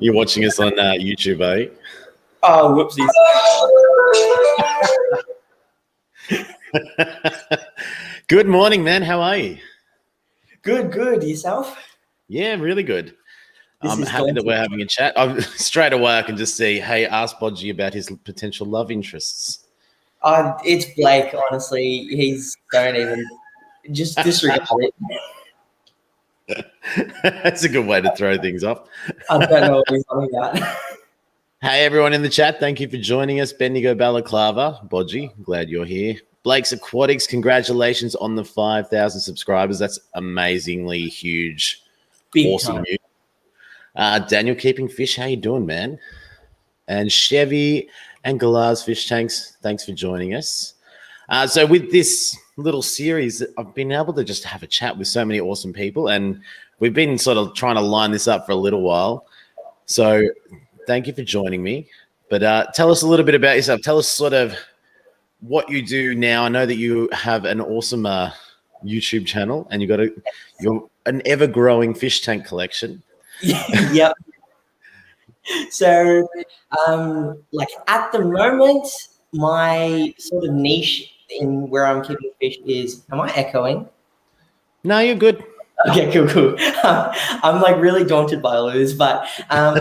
You're watching us on YouTube, eh? Oh, whoopsies. Good morning, man. How are you? Good. Yourself? Yeah, really good. I'm is happy that daunting. we're having a chat. Straight away, I can just see, hey, ask Bodgie about his potential love interests. It's Blake, honestly. Don't even, just disregard it. That's a good way to throw things off. I don't know what he's talking about. Hey, everyone in the chat. Thank you for joining us. Bendigo Balaclava, Bodgie, glad you're here. Blake's Aquatics, congratulations on the 5,000 subscribers. That's amazingly huge. Big Awesome time. news. Daniel Keeping Fish, how you doing, man? And Chevy and Galar's Fish Tanks, thanks for joining us. So with this little series, I've been able to just have a chat with so many awesome people, and we've been sort of trying to line this up for a little while. So thank you for joining me. But tell us a little bit about yourself. Tell us sort of what you do now. I know that you have an awesome YouTube channel, and you're an ever-growing fish tank collection. Yep. So, like at the moment, my sort of niche in where I'm keeping fish is, am I echoing? No, you're good. Okay, cool. I'm like really daunted by all of this, but I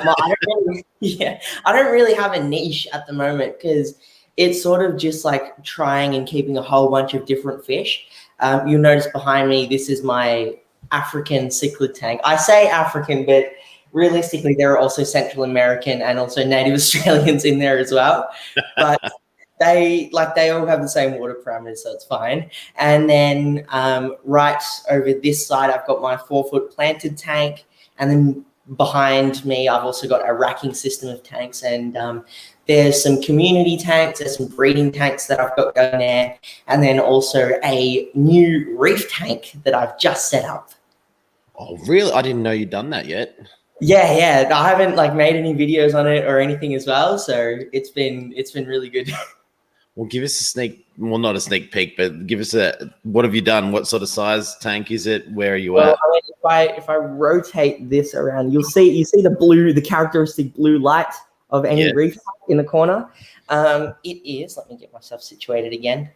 don't really have a niche at the moment because it's sort of just like trying and keeping a whole bunch of different fish. You'll notice behind me, this is my African cichlid tank. I say African, but realistically, there are also Central American and also Native Australians in there as well. But they all have the same water parameters, so it's fine. And then right over this side, I've got my 4-foot planted tank, and then behind me, I've also got a racking system of tanks, and there's some community tanks, there's some breeding tanks that I've got going there, and then also a new reef tank that I've just set up. Oh, really? I didn't know you'd done that yet. Yeah. I haven't like made any videos on it or anything as well, so it's been really good. Well, give us not a sneak peek, but give us what have you done? What sort of size tank is it? Where are you at? I mean, if I rotate this around, you see the characteristic blue light of any reef tank in the corner. It is, let me get myself situated again.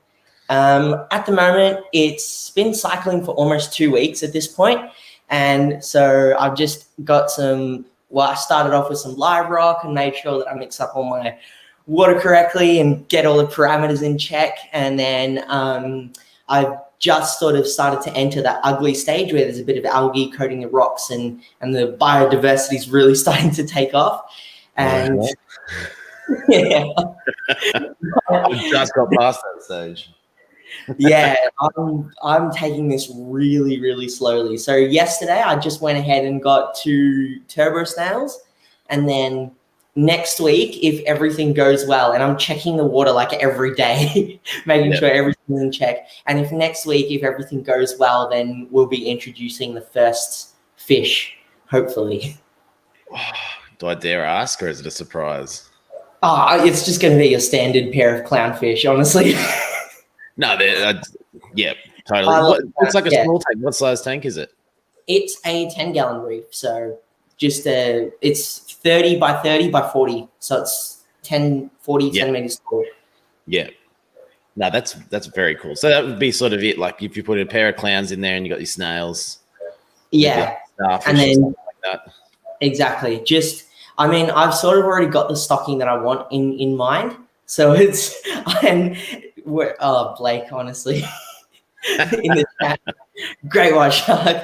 At the moment, it's been cycling for almost 2 weeks at this point. And so I've just got I started off with some live rock and made sure that I mix up all my water correctly and get all the parameters in check. And then I've just sort of started to enter that ugly stage where there's a bit of algae coating the rocks and the biodiversity is really starting to take off. And yeah, I've just got past that stage. Yeah, I'm taking this really, really slowly. So yesterday I just went ahead and got 2 turbo snails, and then next week, if everything goes well, and I'm checking the water like every day, making sure everything's in check. And if next week, if everything goes well, then we'll be introducing the first fish, hopefully. Do I dare ask, or is it a surprise? It's just going to be your standard pair of clownfish, honestly. No, yeah, totally. It's like a small tank. What size tank is it? It's a 10-gallon reef, so just it's 30 by 30 by 40, so it's 40 centimeters tall. Yeah. No, that's very cool. So that would be sort of it. Like if you put a pair of clowns in there and you got these snails. Yeah, and then like that. Exactly. I've sort of already got the stocking that I want in mind. So Blake, honestly, in the chat, great white shark.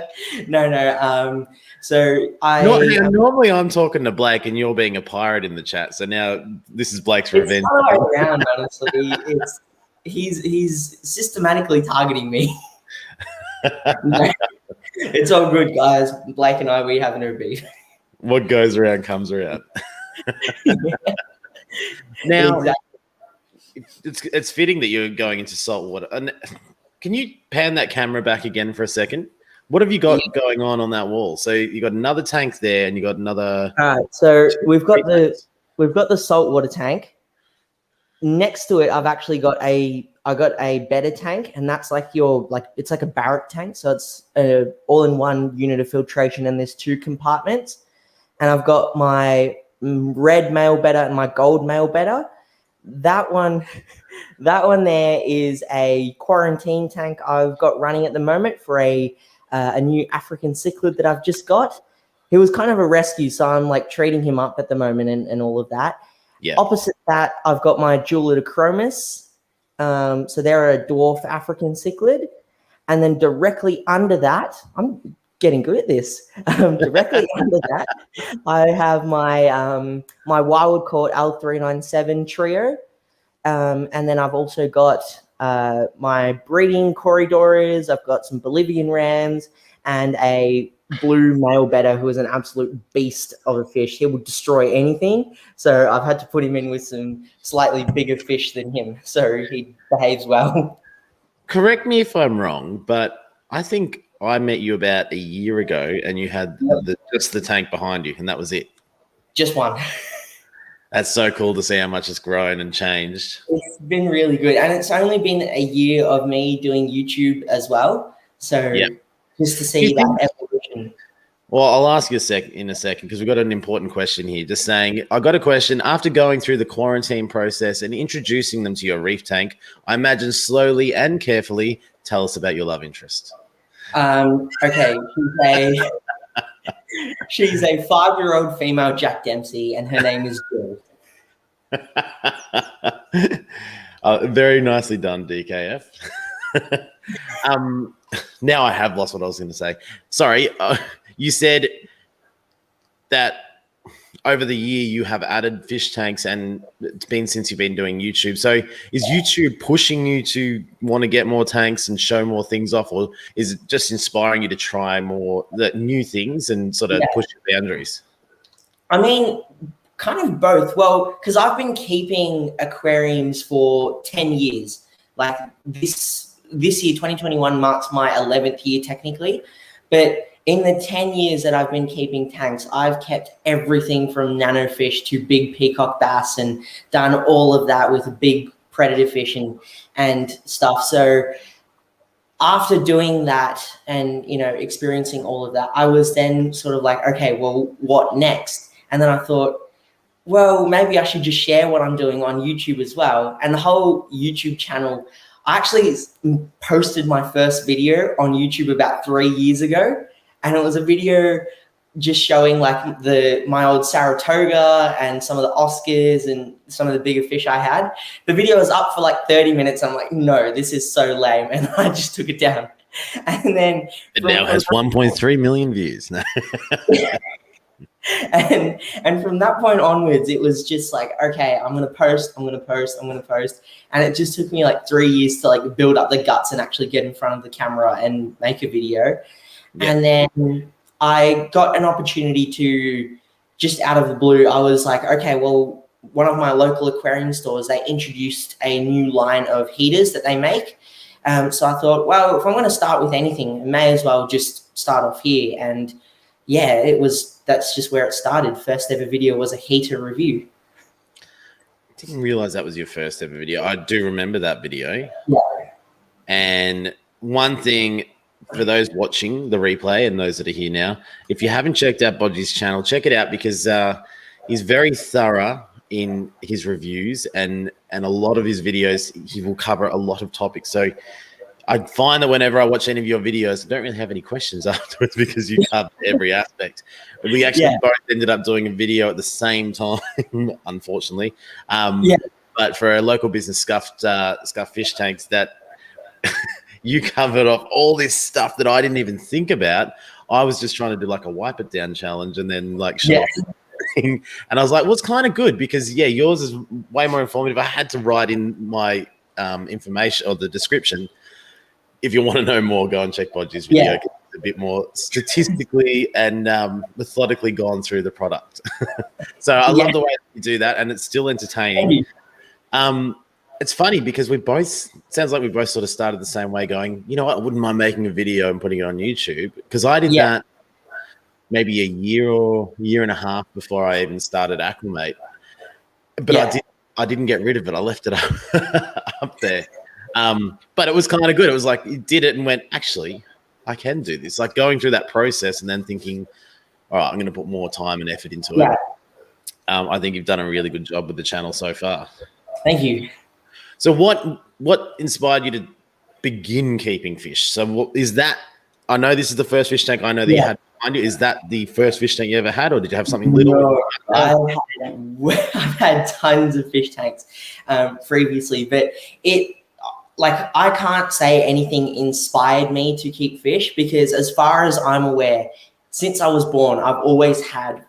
No. So normally I'm talking to Blake and you're being a pirate in the chat. So now this is Blake's revenge. It's the other way around, honestly. He's systematically targeting me. No, it's all good, guys. Blake and I, we have no beef. What goes around comes around. Now, exactly. It's fitting that you're going into salt water. And can you pan that camera back again for a second? What have you got going on that wall? So you got another tank there, and you got another. All right. So we've got the saltwater tank. Next to it, I've actually got a better tank, and that's it's like a barrack tank. So it's all in one unit of filtration, and there's 2 compartments. and I've got my red male betta and my gold male betta. That one, that one there is a quarantine tank I've got running at the moment for a new African cichlid that I've just got. He was kind of a rescue, so I'm like treating him up at the moment and all of that. Yeah. Opposite that, I've got my Julidachromis. So they're a dwarf African cichlid. And then directly under that, I'm getting good at this. Directly under that, I have my my wild caught L397 trio. And then I've also got my breeding corridors. I've got some Bolivian rams and a blue male betta who is an absolute beast of a fish. He will destroy anything. So I've had to put him in with some slightly bigger fish than him, so he behaves well. Correct me if I'm wrong, but I think I met you about a year ago, and you had just the tank behind you, and that was it. Just one. That's so cool to see how much it's grown and changed. It's been really good, and it's only been a year of me doing YouTube as well. So just to see that evolution. Well, I'll ask you in a second because we've got an important question here. Just saying, I got a question. After going through the quarantine process and introducing them to your reef tank, I imagine slowly and carefully, tell us about your love interest. Okay, she's a 5-year-old female Jack Dempsey, and her name is Jill. Very nicely done, DKF. Now I have lost what I was going to say. Sorry. You said that over the year you have added fish tanks, and it's been since you've been doing YouTube. So is YouTube pushing you to want to get more tanks and show more things off, or is it just inspiring you to try more new things and sort of push your boundaries? I mean, kind of both. Well, because I've been keeping aquariums for 10 years. Like this year, 2021 marks my 11th year technically, but in the 10 years that I've been keeping tanks, I've kept everything from nanofish to big peacock bass and done all of that with big predator fish and stuff. So after doing that and, experiencing all of that, I was then sort of like, okay, well, what next? And then I thought, well, maybe I should just share what I'm doing on YouTube as well. And the whole YouTube channel, I actually posted my first video on YouTube about 3 years ago. And it was a video just showing like my old Saratoga and some of the Oscars and some of the bigger fish I had. The video was up for like 30 minutes. I'm like, no, this is so lame. And I just took it down. And then it now has 1.3 million views. And from that point onwards, it was just like, okay, I'm going to post. And it just took me like 3 years to like build up the guts and actually get in front of the camera and make a video. Yeah. And then I got an opportunity to, just out of the blue, I was like, okay, well, one of my local aquarium stores, they introduced a new line of heaters that they make. So I thought, well, if I'm going to start with anything, I may as well just start off here. And yeah, that's just where it started. First ever video was a heater review. Didn't realize that was your first ever video. I do remember that video. Yeah. And one thing, for those watching the replay and those that are here now, if you haven't checked out Bodgie's channel, check it out because he's very thorough in his reviews and a lot of his videos, he will cover a lot of topics. So I find that whenever I watch any of your videos, I don't really have any questions afterwards because you cover every aspect. But we actually both ended up doing a video at the same time, unfortunately. But for a local business, Scuffed Fish Tanks, that you covered off all this stuff that I didn't even think about. I was just trying to do like a wipe it down challenge and then like show everything. And I was like, well, it's kind of good because yours is way more informative. I had to write in my information or the description. If you want to know more, go and check Bodgie's video. It's a bit more statistically and methodically gone through the product. So I love the way you do that, and it's still entertaining. It's funny because sounds like we both sort of started the same way going, you know what, I wouldn't mind making a video and putting it on YouTube because I did that maybe a year or year and a half before I even started Aqua. But I didn't get rid of it. I left it up there. But it was kind of good. It was like you did it and went, actually, I can do this. Like going through that process and then thinking, all right, I'm going to put more time and effort into Yeah. it. I think you've done a really good job with the channel so far. Thank you. So what inspired you to begin keeping fish? So what is that? I know this is the first fish tank I know that you had behind you. Is that the first fish tank you ever had, or did you have something little? No, I've had tons of fish tanks previously, but I can't say anything inspired me to keep fish, because as far as I'm aware, since I was born, I've always had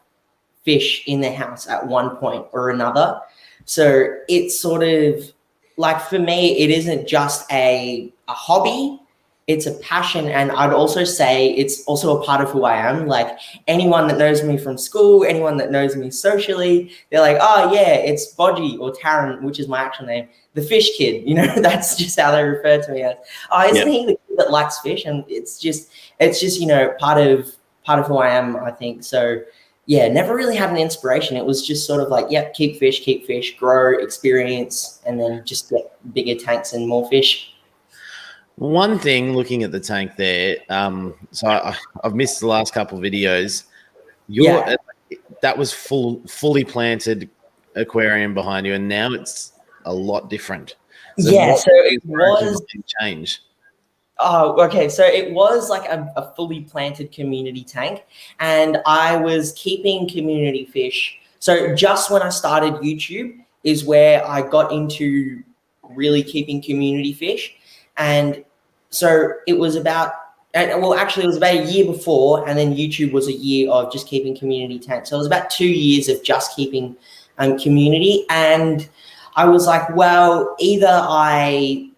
fish in the house at one point or another. So it's sort of like, for me, it isn't just a hobby, it's a passion. And I'd also say it's also a part of who I am. Like, anyone that knows me from school, anyone that knows me socially, they're like, oh yeah, it's Bodgie, or Taryn, which is my actual name, the fish kid. You know, that's just how they refer to me as. Oh, isn't he the kid that likes fish? And it's just, you know, part of who I am, I think. So yeah, never really had an inspiration. It was just sort of like, yep, keep fish, grow, experience, and then just get bigger tanks and more fish. One thing, looking at the tank there, so I've missed the last couple of videos. That was fully planted aquarium behind you, and now it's a lot different. So it was change. Oh, okay. So it was like a fully planted community tank, and I was keeping community fish. So just when I started YouTube is where I got into really keeping community fish. And so it was about, actually it was about a year before, and then YouTube was a year of just keeping community tanks. So it was about 2 years of just keeping community. And I was like, well, either I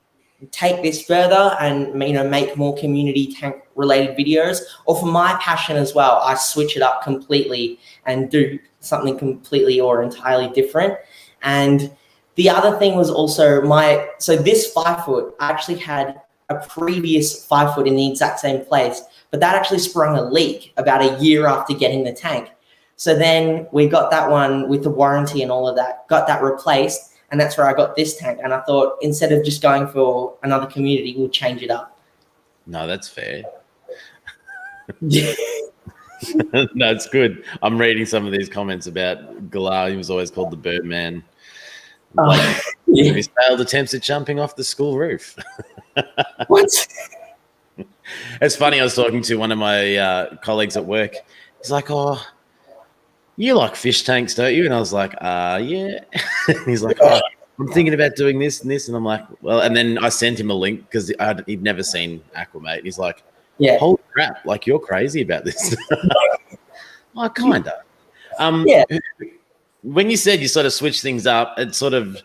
take this further and, you know, make more community tank related videos, or for my passion as well, I switch it up completely and do something completely or entirely different. And the other thing was also so this 5 foot, I actually had a previous 5 foot in the exact same place, but that actually sprung a leak about a year after getting the tank. So then we got that one with the warranty and all of that, got that replaced. And that's where I got this tank. And I thought, instead of just going for another community, we'll change it up. No, that's fair. That's good. I'm reading some of these comments about Galar. He was always called the Birdman. His failed attempts at jumping off the school roof. What? It's funny. I was talking to one of my colleagues at work. He's like, oh, you like fish tanks, don't you? And I was like, yeah. He's like, oh, I'm thinking about doing this and this. And I'm like, well, and then I sent him a link because he'd never seen Aqua, mate. He's like, yeah, holy crap, like, you're crazy about this. Oh, kind of. Yeah. When you said you sort of switch things up, it sort of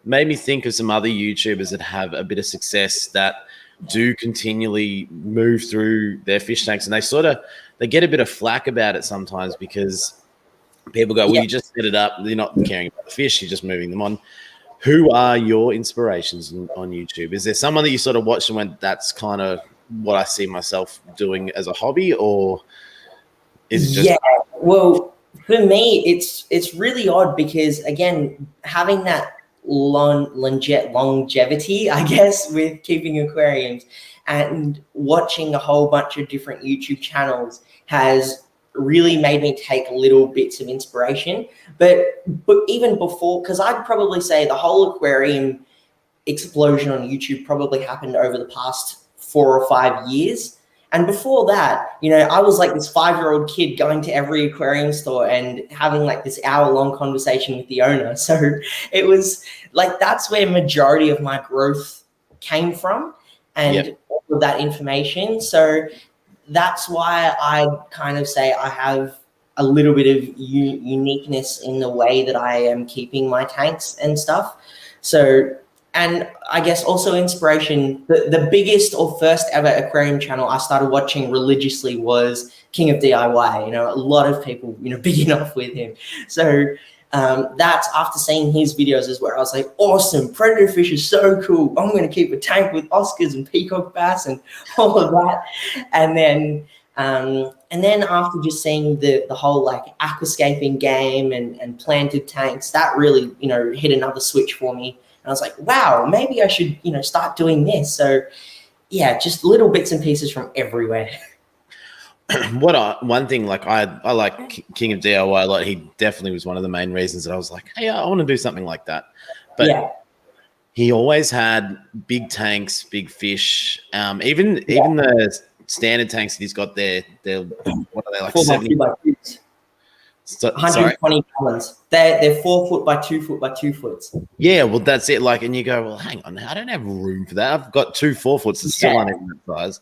made me think of some other YouTubers that have a bit of success that do continually move through their fish tanks, and they get a bit of flack about it sometimes because people go, well, you just set it up. You're not caring about the fish. You're just moving them on. Who are your inspirations on YouTube? Is there someone that you sort of watched and went, that's kind of what I see myself doing as a hobby, or is it just... Yeah, well, for me, it's really odd because, again, having that longevity, I guess, with keeping aquariums and watching a whole bunch of different YouTube channels has really made me take little bits of inspiration. But even before, because I'd probably say the whole aquarium explosion on YouTube probably happened over the past 4 or 5 years. And before that, you know, I was like this 5-year-old kid going to every aquarium store and having like this hour-long conversation with the owner. So it was like, that's where majority of my growth came from, and all of that information. So that's why I kind of say I have a little bit of uniqueness in the way that I am keeping my tanks and stuff. So, and I guess also inspiration, the biggest or first ever aquarium channel I started watching religiously was King of DIY. You know, a lot of people, you know, big enough with him. So that's, after seeing his videos, is where I was like, awesome, predator fish is so cool. I'm going to keep a tank with Oscars and peacock bass and all of that. And then after just seeing the whole like aquascaping game and planted tanks, that really, you know, hit another switch for me. And I was like, wow, maybe I should, you know, start doing this. So yeah, just little bits and pieces from everywhere. one thing, like I like King of DIY a lot. He definitely was one of the main reasons that I was like, hey, I want to do something like that. But Yeah. he always had big tanks, big fish. Even the standard tanks that he's got there, they're what are they, like 70? 4x2x2s. Sorry. 120 gallons. They're 4 foot by 2 foot by 2 foot. Yeah, well, that's it. Like, and you go, well, hang on, I don't have room for that. I've got 2 4-foots that still aren't even that size.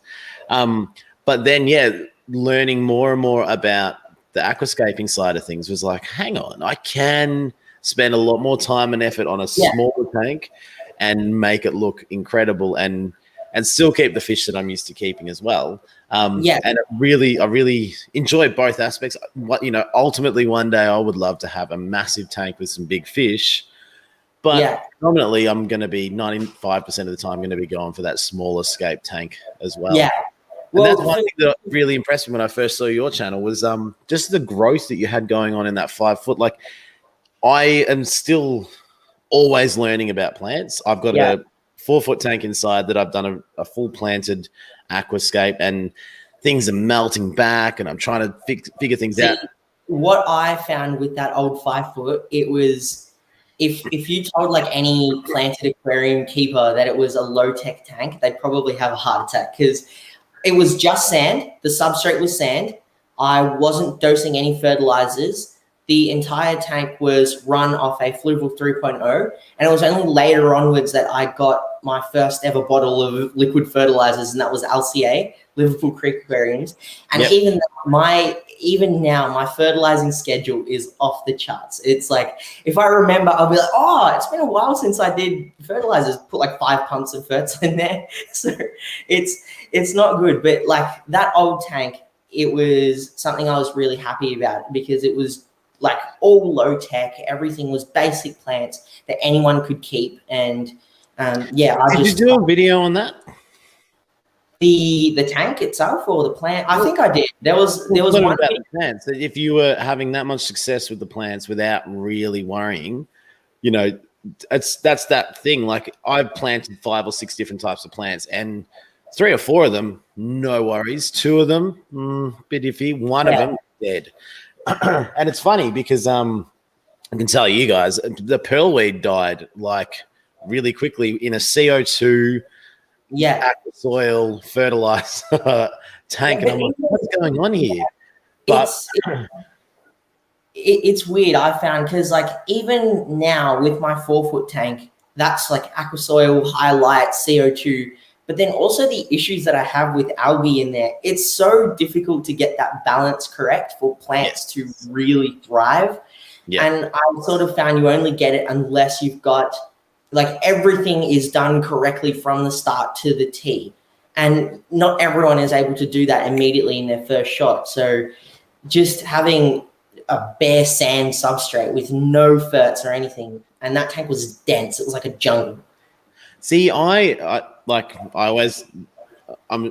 But then, learning more and more about the aquascaping side of things was like, hang on, I can spend a lot more time and effort on a smaller tank and make it look incredible and still keep the fish that I'm used to keeping as well. And I really enjoy both aspects. Ultimately one day I would love to have a massive tank with some big fish, but predominantly I'm going to be 95% of the time going to be going for that smaller scape tank as well. Yeah. Well, and that's one thing that really impressed me when I first saw your channel was just the growth that you had going on in that 5 foot. Like, I am still always learning about plants. I've got a 4-foot tank inside that I've done a full planted aquascape, and things are melting back, and I'm trying to figure things out. What I found with that old 5 foot, it was if you told like any planted aquarium keeper that it was a low tech tank, they'd probably have a heart attack because it was just sand. The substrate was sand. I wasn't dosing any fertilizers. The entire tank was run off a Fluval 3.0, and it was only later onwards that I got my first ever bottle of liquid fertilizers, and that was LCA, Liverpool Creek Aquariums. And even now, my fertilizing schedule is off the charts. It's like, if I remember, I'll be like, oh, it's been a while since I did fertilizers, put like 5 pumps of fertilizer in there. So it's not good. But like that old tank, it was something I was really happy about because it was like all low tech. Everything was basic plants that anyone could keep. And did you do a video on that? The tank itself or the plant? I think I did. There was one about the plants. If you were having that much success with the plants without really worrying, that's that thing. Like, I've planted 5 or 6 different types of plants, and 3 or 4 of them, no worries. 2 of them, bit iffy. 1 of them, dead. And it's funny because I can tell you guys, the pearlweed died like really quickly in a CO2 aqua soil fertilizer tank. And I'm like, what's going on here? But it's weird, I found, because like even now with my 4-foot tank, that's like aqua soil, highlight, CO2. But then also the issues that I have with algae in there, it's so difficult to get that balance correct for plants to really thrive. Yeah. And I sort of found you only get it unless you've got, like, everything is done correctly from the start to the T. And not everyone is able to do that immediately in their first shot. So just having a bare sand substrate with no ferts or anything, and that tank was dense. It was like a jungle. See, I'm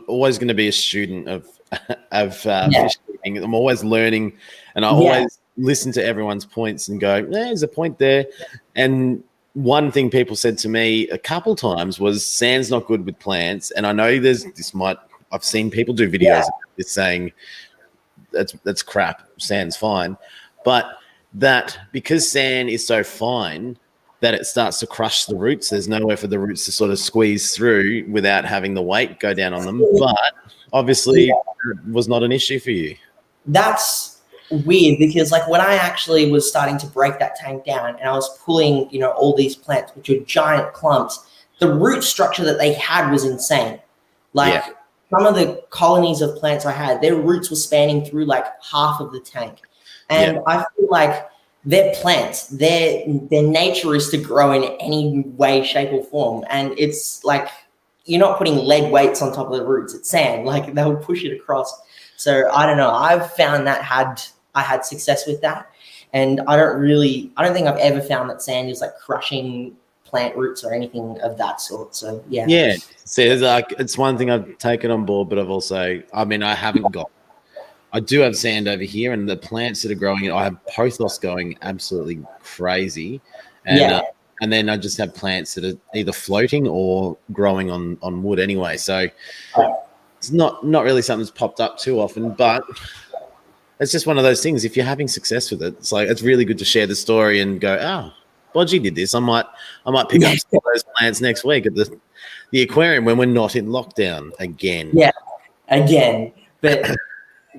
always going to be a student of fish keeping. I'm always learning, and I always listen to everyone's points and go, there's a point there. And one thing people said to me a couple times was sand's not good with plants. And I know I've seen people do videos of this saying that's crap, sand's fine. But that because sand is so fine that it starts to crush the roots, there's nowhere for the roots to sort of squeeze through without having the weight go down on them. But obviously it was not an issue for you. That's weird because like when I actually was starting to break that tank down and I was pulling, all these plants, which are giant clumps, the root structure that they had was insane. Like some of the colonies of plants I had, their roots were spanning through like half of the tank. And I feel like they're plants. Their nature is to grow in any way, shape, or form. And it's like you're not putting lead weights on top of the roots. It's sand. Like they'll push it across. So I don't know. I've found that I had success with that. And I don't think I've ever found that sand is like crushing plant roots or anything of that sort. So yeah. Yeah. See, it's one thing I've taken on board, but I do have sand over here, and the plants that are growing, I have pothos going absolutely crazy. And then I just have plants that are either floating or growing on wood anyway. So it's not really something that's popped up too often, but it's just one of those things. If you're having success with it, it's like it's really good to share the story and go, oh, Bodgie did this. I might pick up some of those plants next week at the aquarium when we're not in lockdown again. Yeah, again. But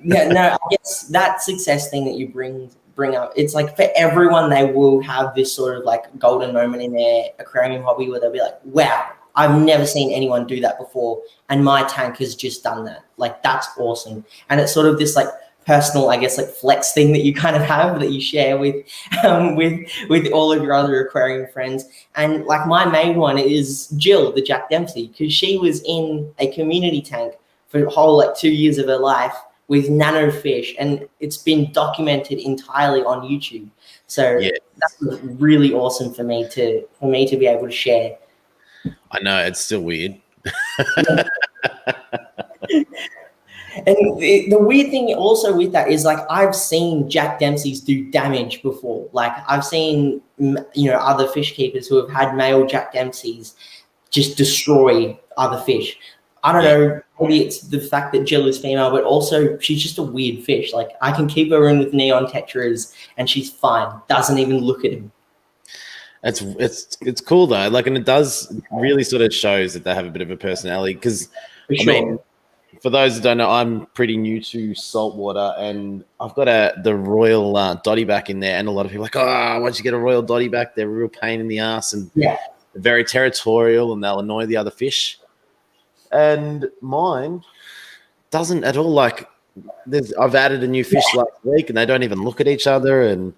yeah, no, I guess that success thing that you bring up, it's like for everyone, they will have this sort of like golden moment in their aquarium hobby where they'll be like, wow, I've never seen anyone do that before, and my tank has just done that. Like, that's awesome. And it's sort of this like personal, I guess, like flex thing that you kind of have that you share with all of your other aquarium friends. And like my main one is Jill, the Jack Dempsey, because she was in a community tank for the whole like 2 years of her life with nano fish, and it's been documented entirely on YouTube. So that was really awesome for me to be able to share. I know, it's still weird. And the weird thing also with that is like I've seen Jack Dempseys do damage before. Like I've seen other fish keepers who have had male Jack Dempseys just destroy other fish. I don't know, maybe it's the fact that Jill is female, but also she's just a weird fish. Like I can keep her in with neon tetras and she's fine. Doesn't even look at him. It's cool though. Like, and it does really sort of shows that they have a bit of a personality. Because I mean, for those that don't know, I'm pretty new to saltwater, and I've got the royal dotty back in there, and a lot of people are like, oh, why'd you get a royal dotty back? They're a real pain in the ass, and they're very territorial, and they'll annoy the other fish. And mine doesn't at all. Like, I've added a new fish last week, and they don't even look at each other, and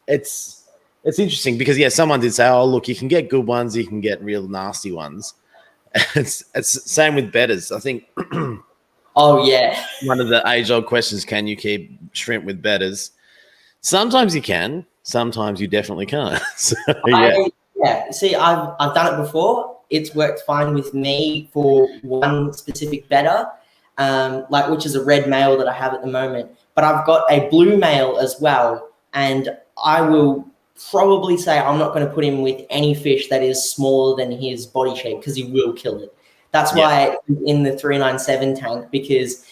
it's interesting because someone did say, oh, look, you can get good ones, you can get real nasty ones. It's same with bedders. I think. Oh yeah. One of the age-old questions: can you keep shrimp with bedders? Sometimes you can. Sometimes you definitely can't. So, See, I've done it before. It's worked fine with me for one specific bedder, which is a red male that I have at the moment. But I've got a blue male as well, and I will probably say I'm not going to put him with any fish that is smaller than his body shape because he will kill it. That's why he's in the 397 tank, because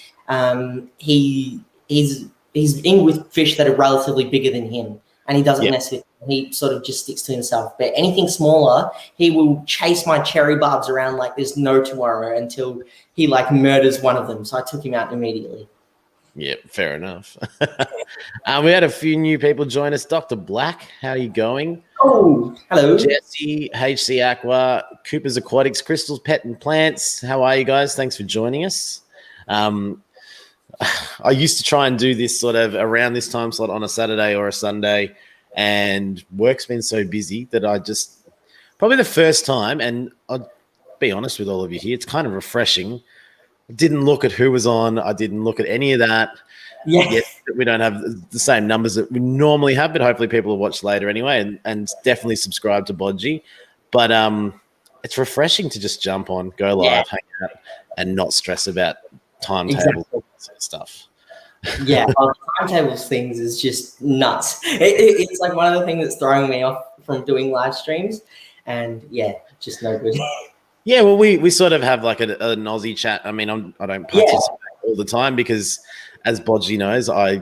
he's in with fish that are relatively bigger than him, and he doesn't mess with them. He sort of just sticks to himself. But anything smaller, he will chase my cherry barbs around like there's no tomorrow until he like murders one of them. So I took him out immediately. Yeah, fair enough. We had a few new people join us. Dr. Black, how are you going? Oh, hello. Jesse, HC Aqua, Cooper's Aquatics, Crystals, Pet and Plants. How are you guys? Thanks for joining us. I used to try and do this sort of around this time slot on a Saturday or a Sunday, and work's been so busy that I just probably the first time, and I'll be honest with all of you here, it's kind of refreshing. Didn't look at who was on. I didn't look at any of that. Yes, we don't have the same numbers that we normally have, but hopefully people will watch later anyway, and definitely subscribe to Bodgie. But it's refreshing to just jump on, go live, hang out, and not stress about timetables and sort of stuff. Yeah, timetables things is just nuts. It's like one of the things that's throwing me off from doing live streams, and just no good. Yeah, well, we sort of have like an Aussie chat. I mean, I don't participate all the time because, as Bodgie knows, I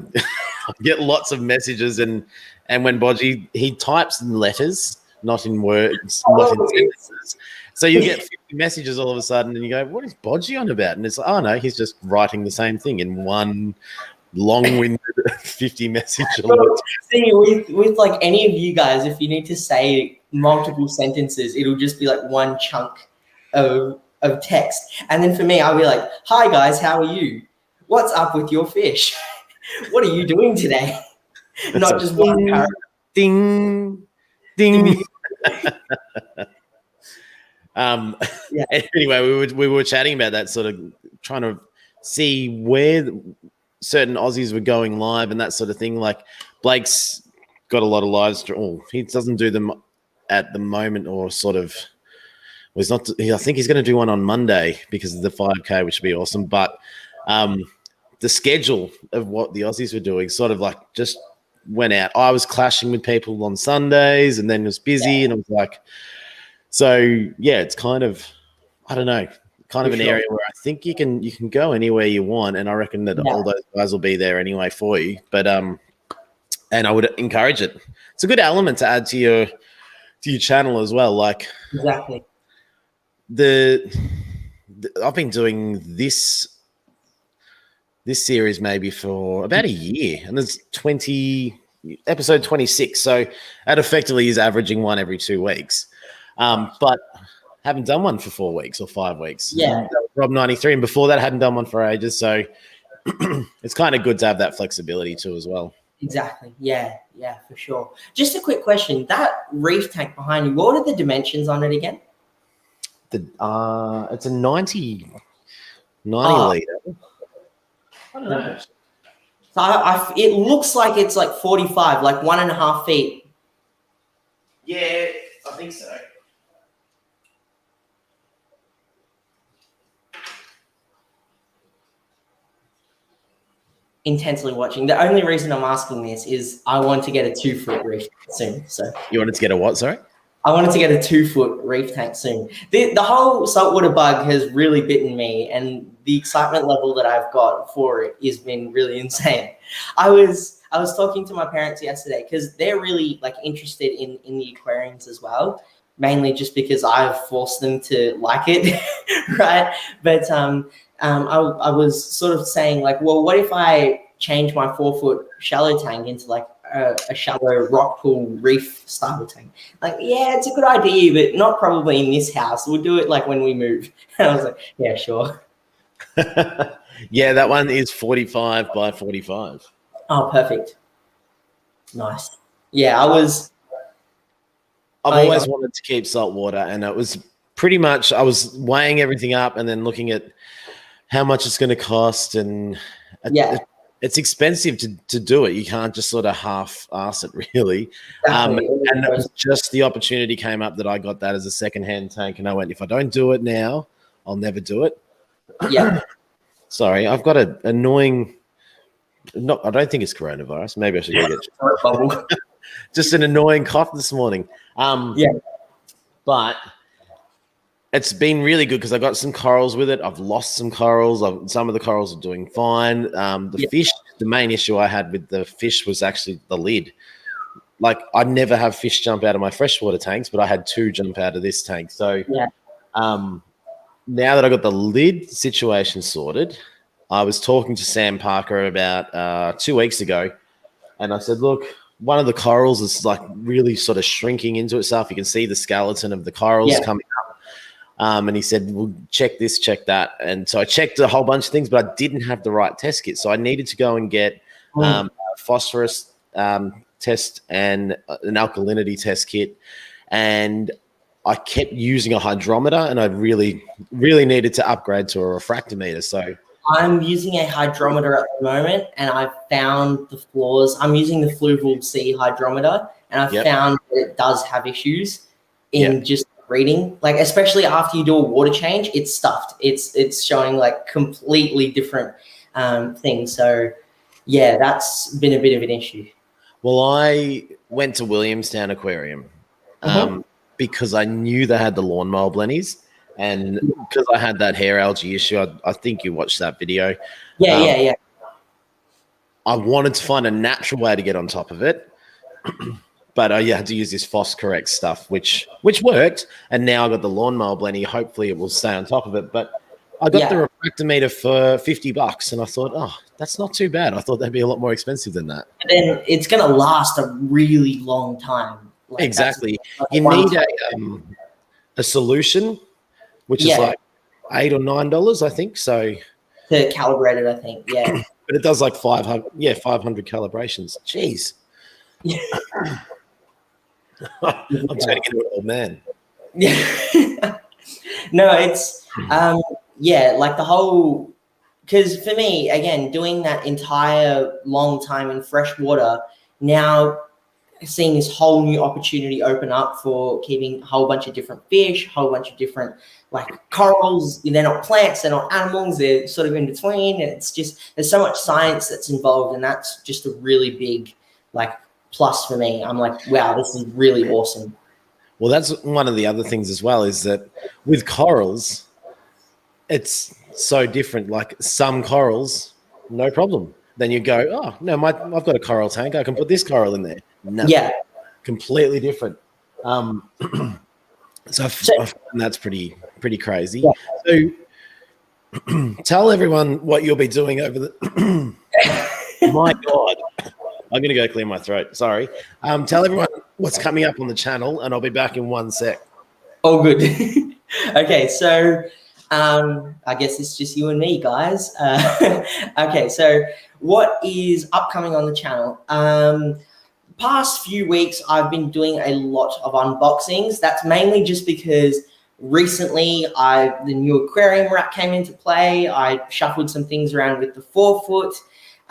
get lots of messages, and when Bodgie, he types in letters, not in words, not in sentences. So you get 50 messages all of a sudden, and you go, "What is Bodgie on about?" And it's like, "Oh no, he's just writing the same thing in one long-winded 50 message." With like any of you guys, if you need to say multiple sentences, it'll just be like one chunk of text. And then for me, I'll be like, "Hi guys, how are you? What's up with your fish? What are you doing today?" Not just one paragraph. Ding, ding. Anyway, we were chatting about that, sort of trying to see where certain Aussies were going live and that sort of thing. Like Blake's got a lot of lives. He doesn't do them at the moment, or sort of. Was not. I think he's going to do one on Monday because of the 5K, which would be awesome. But the schedule of what the Aussies were doing sort of like just went out. I was clashing with people on Sundays, and then was busy, and I was like, so it's kind of, I don't know, kind of an area where I think you can go anywhere you want, and I reckon that all those guys will be there anyway for you. But and I would encourage it. It's a good element to add to your channel as well. Like Exactly. I've been doing this series maybe for about a year, and there's episode 26. So that effectively is averaging one every 2 weeks. But haven't done one for 4 weeks or 5 weeks. Yeah. Rob 93, and before that, hadn't done one for ages. So it's kind of good to have that flexibility too, as well. Exactly. Yeah, for sure. Just a quick question: that reef tank behind you, what are the dimensions on it again? It's a 90 liter. I don't know. So it looks like it's like 45, like 1.5 feet. Yeah, I think so. Intensely watching. The only reason I'm asking this is I want to get a 2-foot reef soon. So you wanted to get a what? Sorry. I wanted to get a 2-foot reef tank soon. The whole saltwater bug has really bitten me, and the excitement level that I've got for it has been really insane. I was talking to my parents yesterday because they're really like interested in the aquariums as well, mainly just because I've forced them to like it, right? But I was sort of saying like, well, what if I change my 4-foot shallow tank into like a shallow rock pool reef style tank? Like, yeah, it's a good idea, but not probably in this house. We'll do it like when we move. And I was like, yeah, sure. Yeah, that one is 45 by 45. Oh, perfect. Nice. Yeah, I've always wanted to keep salt water, and it was pretty much, I was weighing everything up and then looking at how much it's going to cost, and it's expensive to do it. You can't just sort of half-ass it, really. And it was just the opportunity came up that I got that as a second-hand tank, and I went, if I don't do it now, I'll never do it. Yeah. Sorry, I've got an annoying. I don't think it's coronavirus. Maybe I should go get just an annoying cough this morning. But it's been really good because I got some corals with it. I've lost some corals. Some of the corals are doing fine. The fish, the main issue I had with the fish was actually the lid. Like, I never have fish jump out of my freshwater tanks, but I had 2 jump out of this tank. So now that I got the lid situation sorted, I was talking to Sam Parker about 2 weeks ago, and I said, look, one of the corals is like really sort of shrinking into itself. You can see the skeleton of the corals coming up. And he said, well, check this, check that. And so I checked a whole bunch of things, but I didn't have the right test kit. So I needed to go and get a phosphorus test and an alkalinity test kit. And I kept using a hydrometer, and I really, really needed to upgrade to a refractometer. So I'm using a hydrometer at the moment, and I've found the flaws. I'm using the Fluval C hydrometer, and I've found that it does have issues in just reading. Like, especially after you do a water change, it's stuffed. It's showing like completely different things. So yeah, that's been a bit of an issue. Well, I went to Williamstown Aquarium because I knew they had the lawnmower blennies. And because I had that hair algae issue, I think you watched that video. Yeah. I wanted to find a natural way to get on top of it. But I had to use this Phos Correct stuff, which worked. And now I got the lawnmower blenny. Hopefully it will stay on top of it. But I got the refractometer for $50, and I thought, oh, that's not too bad. I thought that'd be a lot more expensive than that. And then it's going to last a really long time. Like, exactly. You need a solution, which is like $8 or $9, I think. So to calibrate it, I think, but it does like 500 calibrations. Jeez. I'm turning into an old man. Yeah. No, it's like the whole, because for me, again, doing that entire long time in fresh water, now seeing this whole new opportunity open up for keeping a whole bunch of different fish, a whole bunch of different like corals. They're not plants, they're not animals, they're sort of in between. And it's just, there's so much science that's involved, and that's just a really big like plus for me. I'm like, wow, this is really awesome. Well, that's one of the other things as well, is that with corals, it's so different. Like some corals, no problem. Then you go, oh no, I've got a coral tank. I can put this coral in there. No, Yeah. completely different. So I find that's pretty crazy. Yeah. So tell everyone what you'll be doing over the. My God, I'm gonna go clear my throat. Sorry. Tell everyone what's coming up on the channel, and I'll be back in 1 sec. Oh, good. Okay, so I guess it's just you and me, guys. Okay, so what is upcoming on the channel? Past few weeks, I've been doing a lot of unboxings. That's mainly just because recently the new aquarium rack came into play. I shuffled some things around with the 4-foot.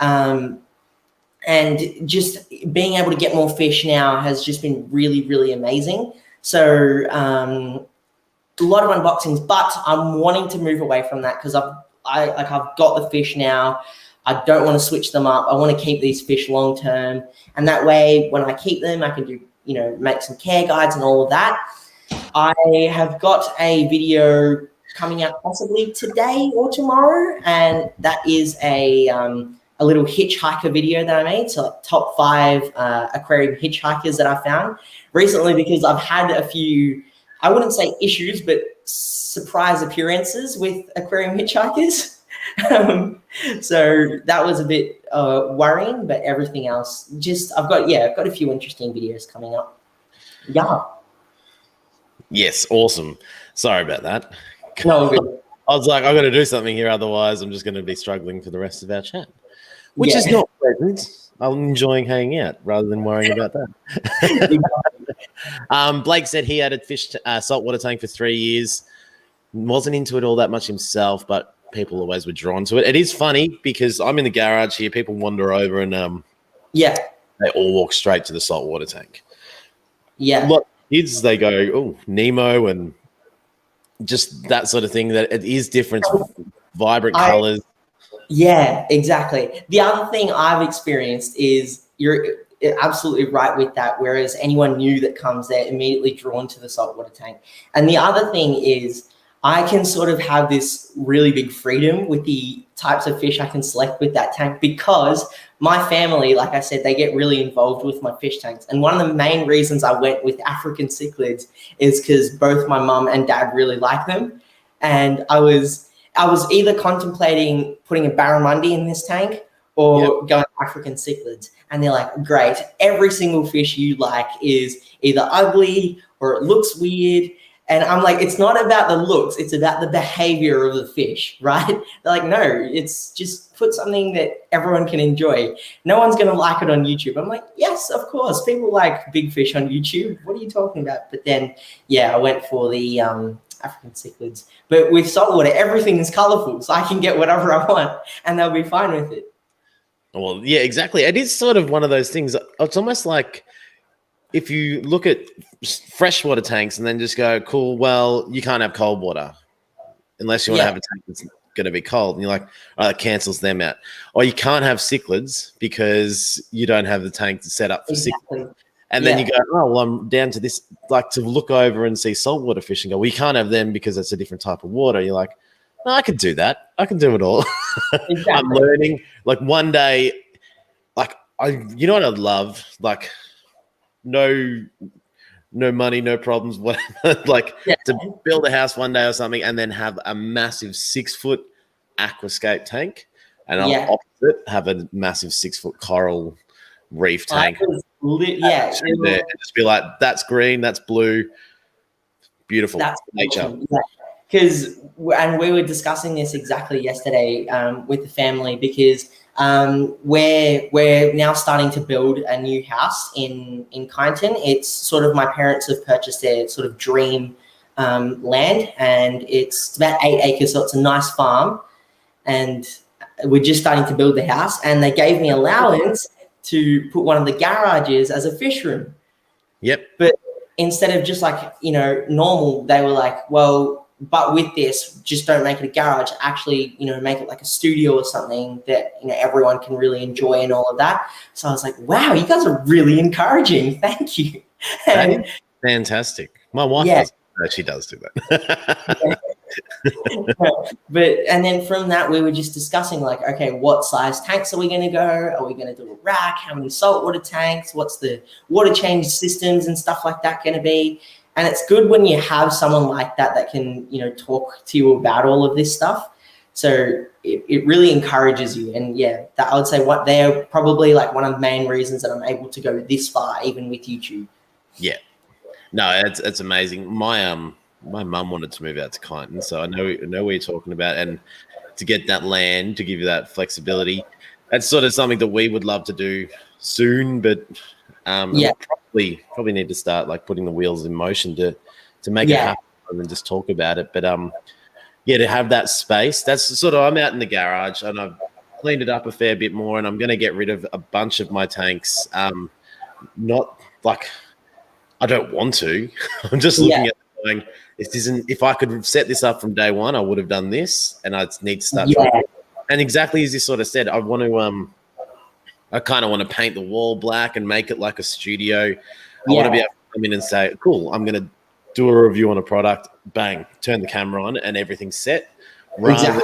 And just being able to get more fish now has just been really, really amazing. So a lot of unboxings, but I'm wanting to move away from that because I've got the fish now. I don't want to switch them up. I want to keep these fish long term, and that way, when I keep them, I can do make some care guides and all of that. I have got a video coming out possibly today or tomorrow, and that is a little hitchhiker video that I made. So like top 5 aquarium hitchhikers that I found recently, because I've had a few, I wouldn't say issues, but surprise appearances with aquarium hitchhikers. So that was a bit worrying, but everything else, I've got a few interesting videos coming up. Yeah. Yes, awesome. Sorry about that. No, good. I was like, I've got to do something here, otherwise I'm just going to be struggling for the rest of our chat, which is not pleasant. I'm enjoying hanging out rather than worrying about that. Blake said he had a saltwater tank for 3 years. Wasn't into it all that much himself, but people always were drawn to it. It is funny because I'm in the garage here. People wander over and they all walk straight to the saltwater tank. Yeah. Look, kids, they go, oh, Nemo and just that sort of thing. That it is different, vibrant colors. Yeah, exactly. The other thing I've experienced is you're absolutely right with that. Whereas anyone new that comes there immediately drawn to the saltwater tank. And the other thing is I can sort of have this really big freedom with the types of fish I can select with that tank, because my family, like I said, they get really involved with my fish tanks. And one of the main reasons I went with African cichlids is because both my mum and dad really like them. And I was either contemplating putting a barramundi in this tank or going African cichlids. And they're like, great, every single fish you like is either ugly or it looks weird. And I'm like, it's not about the looks, it's about the behavior of the fish, right? They're like, no, it's just put something that everyone can enjoy. No one's going to like it on YouTube. I'm like, yes, of course. People like big fish on YouTube. What are you talking about? But then, I went for the African cichlids. But with saltwater, everything is colorful, so I can get whatever I want and they'll be fine with it. Well, yeah, exactly. It is sort of one of those things. It's almost like if you look at freshwater tanks and then just go, cool, well, you can't have cold water unless you want to have a tank that's going to be cold. And you're like, oh, that cancels them out. Or you can't have cichlids because you don't have the tank set up for cichlids. And then you go, oh, well, I'm down to this, like to look over and see saltwater fish and go, well, you can't have them because it's a different type of water. You're like, no, I can do that. I can do it all. Exactly. I'm learning. Like one day, like you know what I'd love? Like no money, no problems, whatever. To build a house one day or something and then have a massive 6-foot aquascape tank, and on opposite have a massive 6-foot coral reef tank. And just be like, that's green, that's blue, beautiful. That's nature. Because, and we were discussing this exactly yesterday with the family, because we're now starting to build a new house in Kyneton. It's sort of, my parents have purchased their sort of dream land, and it's about 8 acres, so it's a nice farm. And we're just starting to build the house, and they gave me allowance to put one of the garages as a fish room. Yep. But instead of just like, normal, they were like, well, but with this, just don't make it a garage. Actually, make it like a studio or something that, everyone can really enjoy and all of that. So I was like, wow, you guys are really encouraging. Thank you. That is fantastic. My wife does. She does do that. But and then from that we were just discussing like, okay, what size tanks are we going to go? Are we going to do a rack? How many saltwater tanks? What's the water change systems and stuff like that going to be? And it's good when you have someone like that that can, you know, talk to you about all of this stuff. So it really encourages you. And yeah, that I would say what they're probably like one of the main reasons that I'm able to go this far, even with YouTube. Yeah. No, it's amazing. My mum wanted to move out to Kyneton, so I know what you're talking about, and to get that land to give you that flexibility, that's sort of something that we would love to do soon, but Yeah. probably need to start like putting the wheels in motion to make it happen and then just talk about it. But yeah, to have that space, that's sort of, I'm out in the garage and I've cleaned it up a fair bit more, and I'm going to get rid of a bunch of my tanks. Not like I don't want to. I'm just looking at it going, this isn't. If I could set this up from day one, I would have done this, and I need to start trying. And exactly as you sort of said, I want to. I kind of want to paint the wall black and make it like a studio. I want to be able to come in and say, "Cool, I'm going to do a review on a product." Bang, turn the camera on, and everything's set. Rather than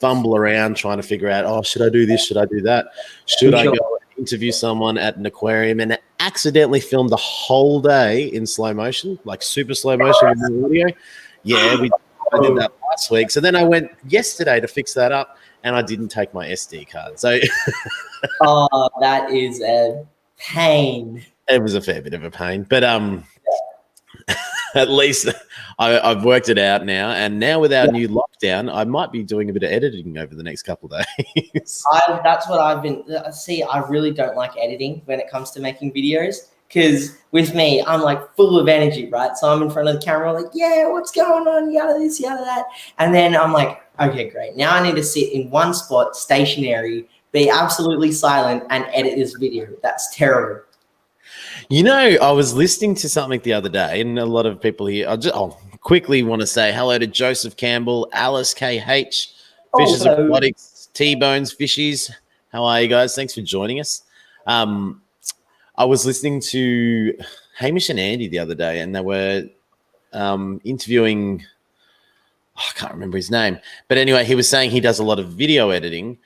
fumble around trying to figure out, oh, should I do this? Should I do that? Should I go interview someone at an aquarium and accidentally film the whole day in slow motion, like super slow motion with the audio? Yeah, I did that last week. So then I went yesterday to fix that up, and I didn't take my SD card. So oh, that is a pain. It was a fair bit of a pain, but at least I've worked it out now, and now with our new lockdown, I might be doing a bit of editing over the next couple of days. That's what I've been. See, I really don't like editing when it comes to making videos, because with me, I'm like full of energy, right? So I'm in front of the camera, like, yeah, what's going on? Yada this, yada that, and then I'm like, okay, great. Now I need to sit in one spot, stationary, be absolutely silent, and edit this video. That's terrible. You know, I was listening to something the other day, and a lot of people here, I'll quickly want to say hello to Joseph Campbell, Alice KH, Fishes Aquatics, T-Bones Fishies. How are you guys? Thanks for joining us. I was listening to Hamish and Andy the other day, and they were interviewing, I can't remember his name, but anyway, he was saying he does a lot of video editing,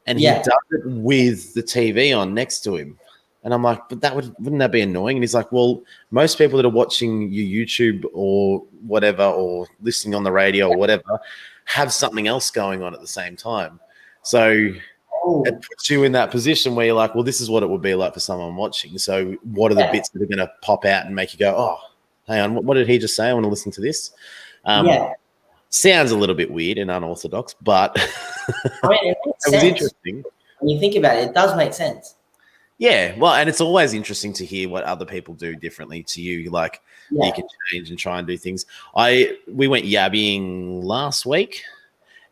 and he does it with the TV on next to him. And I'm like, but wouldn't that be annoying? And he's like, well, most people that are watching your YouTube or whatever, or listening on the radio or whatever, have something else going on at the same time. So it puts you in that position where you're like, well, this is what it would be like for someone watching. So what are the bits that are going to pop out and make you go, oh, hang on, what did he just say? I want to listen to this. Sounds a little bit weird and unorthodox, but I mean, it was interesting. When you think about it, it does make sense. Yeah, well, and it's always interesting to hear what other people do differently to you. Like you can change and try and do things. We went yabbying last week,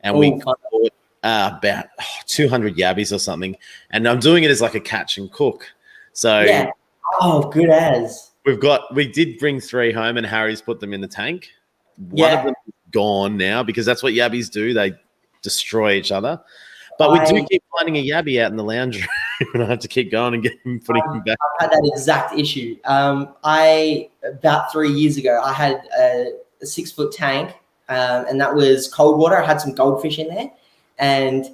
and we caught about 200 yabbies or something. And I'm doing it as like a catch and cook. So good as we did bring 3 home, and Harry's put them in the tank. One of them is gone now because that's what yabbies do. They destroy each other. But we do keep finding a yabby out in the lounge room, and I have to keep going and putting him back. I've had that exact issue. About 3 years ago, I had a 6-foot tank, and that was cold water. I had some goldfish in there, and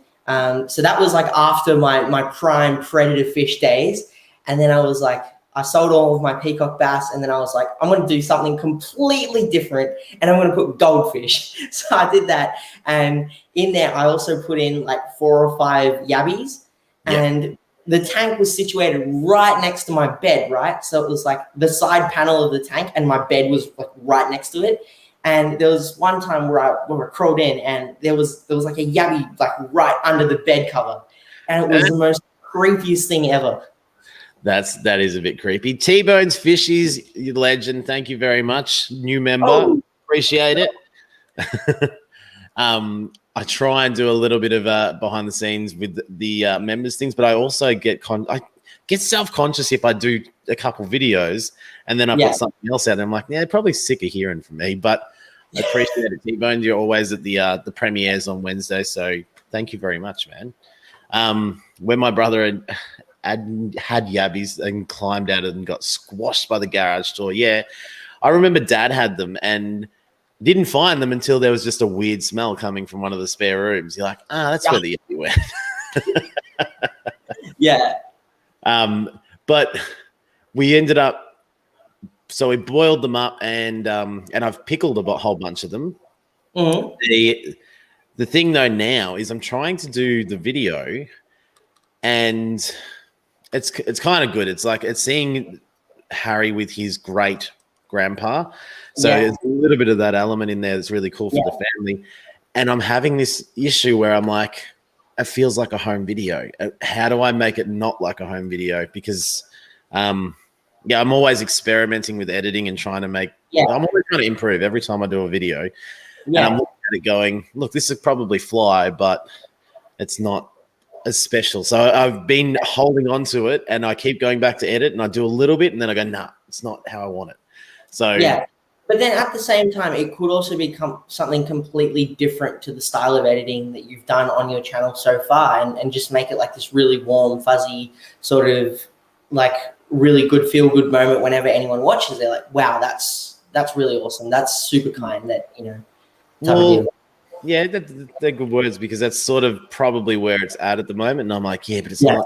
so that was like after my prime predator fish days. And then I was like, I sold all of my peacock bass, and then I was like, I'm going to do something completely different, and I'm going to put goldfish. So I did that, and in there I also put in like 4 or 5 yabbies, and the tank was situated right next to my bed, right? So it was like the side panel of the tank, and my bed was like right next to it. And there was one time where I crawled in, and there was like a yabby like right under the bed cover, and it was the most creepiest thing ever. That is a bit creepy. T-Bones Fishies, you legend. Thank you very much. New member. Appreciate it. I try and do a little bit of behind the scenes with the members things, but I also get self-conscious if I do a couple videos and then I put something else out there. I'm like, yeah, they're probably sick of hearing from me, but I appreciate it, T-Bones. You're always at the premieres on Wednesday, so thank you very much, man. When my brother had yabbies and climbed out and got squashed by the garage door. Yeah, I remember Dad had them, and Didn't find them until there was just a weird smell coming from one of the spare rooms. You're like, that's where the Yeti went. Yeah. But we ended up, so we boiled them up, and I've pickled a whole bunch of them. Mm-hmm. The thing though now is I'm trying to do the video, and it's kind of good. It's like it's seeing Harry with his great grandpa. So there's a little bit of that element in there that's really cool for the family. And I'm having this issue where I'm like, it feels like a home video. How do I make it not like a home video? Because I'm always experimenting with editing and trying to make I'm always trying to improve every time I do a video. And I'm looking at it going, look, this would probably fly, but it's not as special. So I've been holding on to it, and I keep going back to edit, and I do a little bit, and then I go, nah, it's not how I want it. So but then at the same time, it could also become something completely different to the style of editing that you've done on your channel so far, and just make it like this really warm, fuzzy sort of like really good feel good moment whenever anyone watches. They're like, wow, that's really awesome. That's super kind. That yeah, they're good words, because that's sort of probably where it's at the moment. And I'm like, but it's not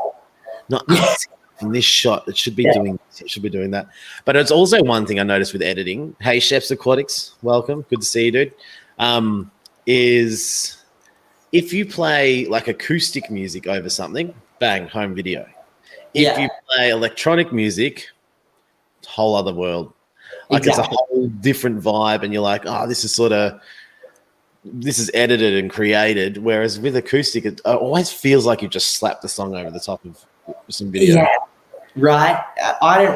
in this shot. It should be doing this. It should be doing that. But it's also one thing I noticed with editing. Hey, Chefs Aquatics, welcome. Good to see you, dude. Is if you play like acoustic music over something, bang, home video. If you play electronic music, whole other world. Like it's a whole different vibe, and you're like, this is edited and created. Whereas with acoustic, it always feels like you've just slapped the song over the top of some video. Yeah, right.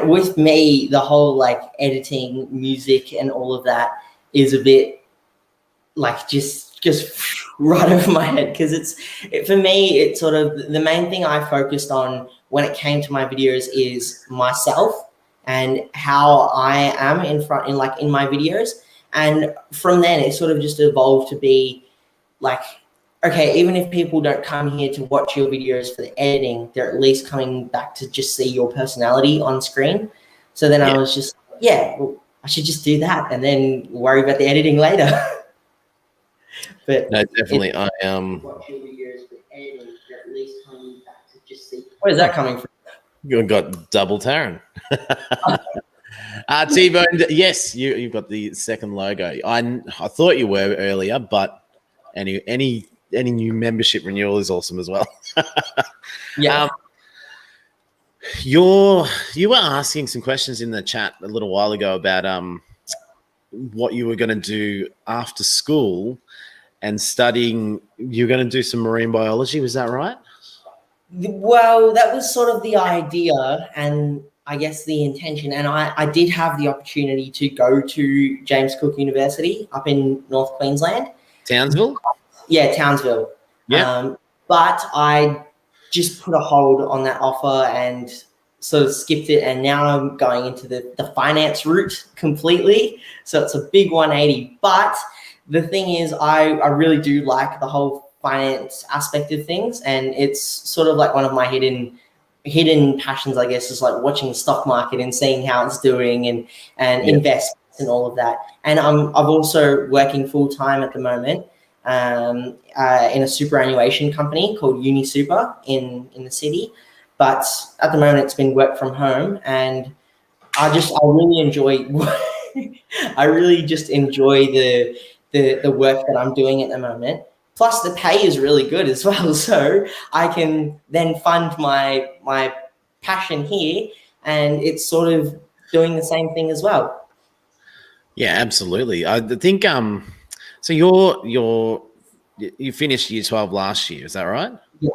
With me, the whole like editing music and all of that is a bit like just right over my head, because for me, it's sort of the main thing I focused on when it came to my videos is myself and how I am in my videos. And from then it sort of just evolved to be like, okay, even if people don't come here to watch your videos for the editing, they're at least coming back to just see your personality on screen. So then I was just, well, I should just do that and then worry about the editing later. But no, definitely, I watch your videos for editing, they're at least coming back to just see. Where's that coming from? You got double Taryn. T-Bone, yes, you've got the second logo. I thought you were earlier, but any new membership renewal is awesome as well. You were asking some questions in the chat a little while ago about what you were going to do after school and studying. You're going to do some marine biology, was that right? Well, that was sort of the idea and I guess the intention. And I did have the opportunity to go to James Cook University up in North Queensland. Townsville? Yeah, Townsville. Yeah. But I just put a hold on that offer and sort of skipped it. And now I'm going into the finance route completely. So it's a big 180. But the thing is, I really do like the whole finance aspect of things. And it's sort of like one of my hidden passions, I guess, is like watching the stock market and seeing how it's doing and investments and all of that. And I'm also working full time at the moment in a superannuation company called UniSuper in the city. But at the moment, it's been work from home, and I really enjoy. I really just enjoy the work that I'm doing at the moment. Plus, the pay is really good as well, so I can then fund my passion here, and it's sort of doing the same thing as well. Yeah, absolutely. I think so you finished year 12 last year, is that right? Yeah.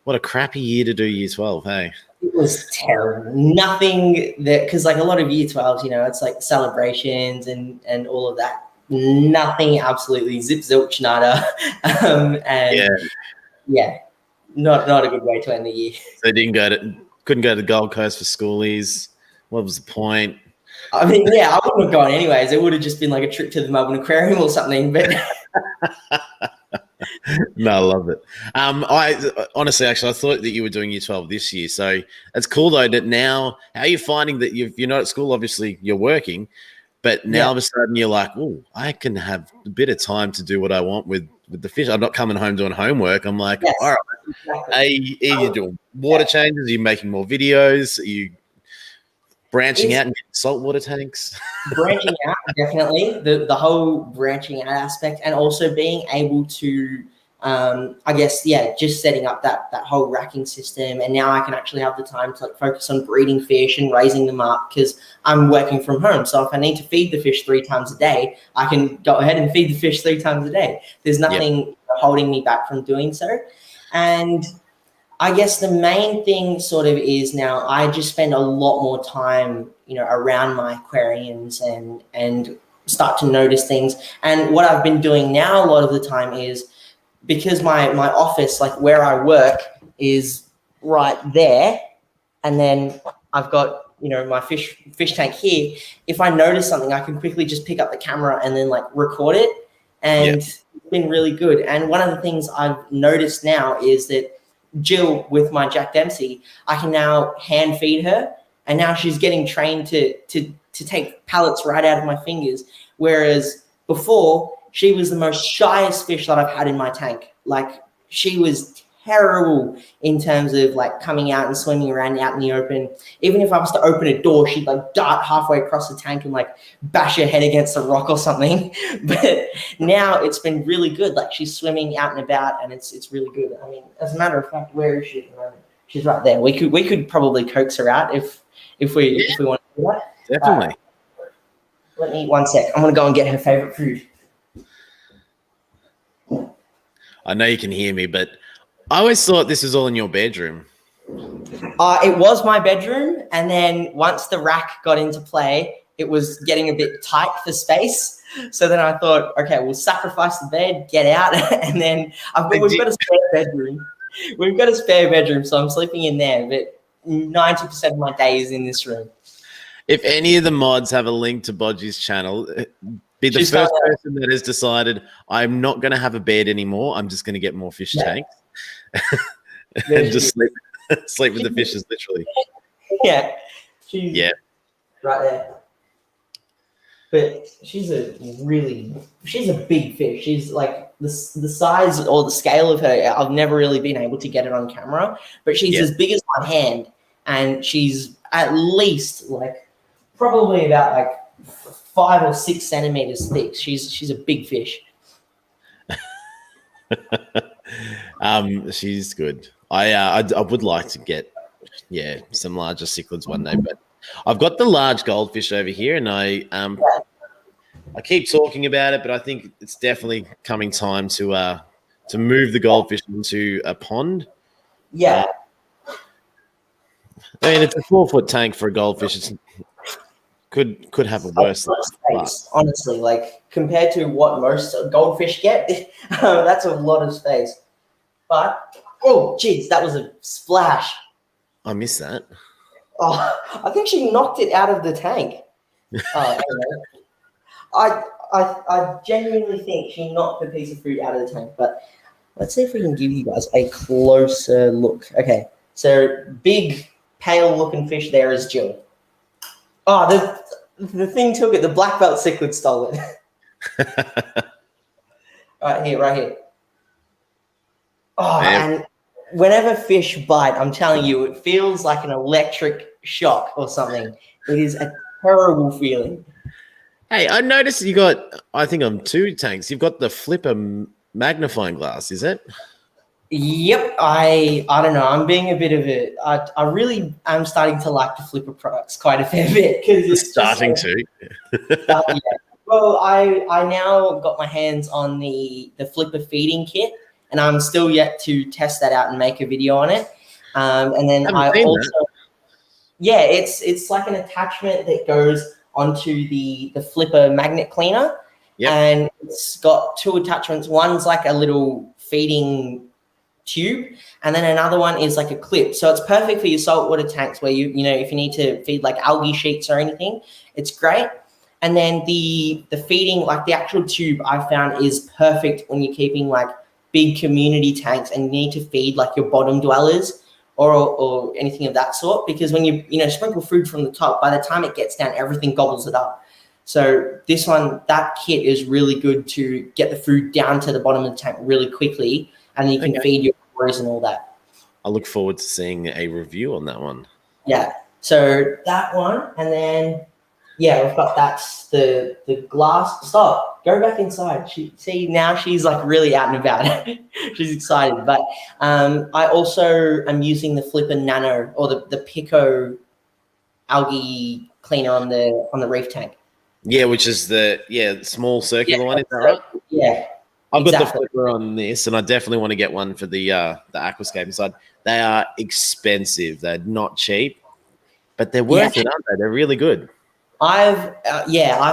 What a crappy year to do year 12, hey? It was terrible. Nothing that, because like a lot of year 12s, it's like celebrations and all of that. Nothing, absolutely zip zilch nada. Not a good way to end the year. So couldn't go to the Gold Coast for schoolies. What was the point? I mean, I wouldn't have gone anyways. It would have just been like a trip to the Melbourne Aquarium or something. But no, I love it. I honestly, actually, I thought that you were doing year 12 this year. So it's cool though that now. How are you finding that you're not at school? Obviously, you're working, But now all of a sudden you're like, oh, I can have a bit of time to do what I want with the fish. I'm not coming home doing homework. I'm like, all right, exactly. are you doing water changes? Are you making more videos? Are you branching out and getting saltwater tanks? Branching out, definitely. The whole branching out aspect, and also being able to, I guess, just setting up that whole racking system. And now I can actually have the time to like focus on breeding fish and raising them up because I'm working from home. So if I need to feed the fish 3 times a day, I can go ahead and feed the fish 3 times a day. There's nothing holding me back from doing so. And I guess the main thing sort of is now I just spend a lot more time, around my aquariums and start to notice things. And what I've been doing now a lot of the time is, because my office, like where I work, is right there, and then I've got my fish tank here. If I notice something, I can quickly just pick up the camera and then like record it, and it's been really good. And one of the things I've noticed now is that Jill, with my Jack Dempsey, I can now hand feed her, and now she's getting trained to take pellets right out of my fingers, whereas before she was the most shyest fish that I've had in my tank. Like, she was terrible in terms of like coming out and swimming around out in the open. Even if I was to open a door, she'd like dart halfway across the tank and like bash her head against a rock or something. But now it's been really good. Like, she's swimming out and about, and it's really good. I mean, as a matter of fact, where is she at the moment? She's right there. We could probably coax her out if we want to do that. Definitely. Let me 1 sec. I'm gonna go and get her favorite food. I know you can hear me, but I always thought this was all in your bedroom. It was my bedroom, and then once the rack got into play, it was getting a bit tight for space. So then I thought, okay, we'll sacrifice the bed, get out, and then we've got a spare bedroom. We've got a spare bedroom, so I'm sleeping in there, but 90% of my day is in this room. If any of the mods have a link to Bodgie's channel, be the first person that has decided, I'm not going to have a bed anymore. I'm just going to get more fish tanks and just sleep with the fishes, literally. Yeah. She's right there. But she's a big fish. She's like the size or the scale of her. I've never really been able to get it on camera, but she's as big as my hand, and she's at least like probably about like 5 or 6 centimeters thick. She's a big fish. She's good. I would like to get some larger cichlids one day, but I've got the large goldfish over here, and I keep talking about it, but I think it's definitely coming time to move the goldfish into a pond. Yeah. I mean, it's a 4-foot tank for a goldfish. It's could have a worse space, honestly. Like, compared to what most goldfish get, that's a lot of space. But oh, geez, that was a splash. I missed that. Oh, I think she knocked it out of the tank. I genuinely think she knocked a piece of fruit out of the tank. But let's see if we can give you guys a closer look. Okay, so big, pale-looking fish there is Jill. Oh, the thing took it. The black belt cichlid stole it. Right here. Oh, and whenever fish bite, I'm telling you, it feels like an electric shock or something. It is a terrible feeling. Hey, I noticed you got, I think on 2 tanks, you've got the flipper magnifying glass, is it? Yep, I don't know. I'm being a bit of I really am starting to like the flipper products quite a fair bit because it's starting to. Yeah. Well, I now got my hands on the flipper feeding kit, and I'm still yet to test that out and make a video on it. And then it's like an attachment that goes onto the flipper magnet cleaner, and it's got 2 attachments. One's like a little feeding tube, and then another one is like a clip, so it's perfect for your saltwater tanks where you know if you need to feed like algae sheets or anything, it's great. And then the feeding, like the actual tube, I found is perfect when you're keeping like big community tanks and you need to feed like your bottom dwellers or anything of that sort, because when you sprinkle food from the top, by the time it gets down, everything gobbles it up. So this one, that kit is really good to get the food down to the bottom of the tank really quickly, and then you can feed your aquariums and all that. I look forward to seeing a review on that one. Yeah. So that one, and then we've got that's the glass. Stop. Go back inside. Now she's like really out and about. She's excited. But I also am using the Flipper Nano or the Pico algae cleaner on the reef tank. Yeah, which is the small circular one. Is that right? Yeah. I've got the Flipper on this, and I definitely want to get one for the aquascaping side. They are expensive. They're not cheap, but they're worth it, aren't they? They're really good. I've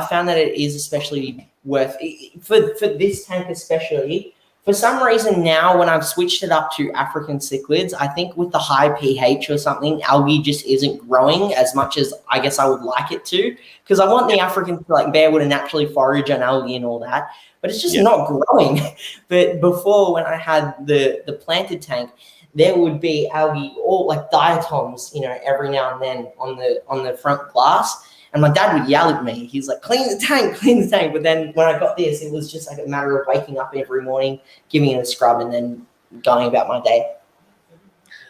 found that it is especially worth it for this tank especially. For some reason now, when I've switched it up to African cichlids, I think with the high pH or something, algae just isn't growing as much as I guess I would like it to. Because I want the Africans to like be able to naturally forage on algae and all that, but it's just not growing. But before, when I had the planted tank, there would be algae or like diatoms, every now and then on the front glass. And my dad would yell at me. He's like, clean the tank. But then when I got this, it was just like a matter of waking up every morning, giving it a scrub, and then going about my day.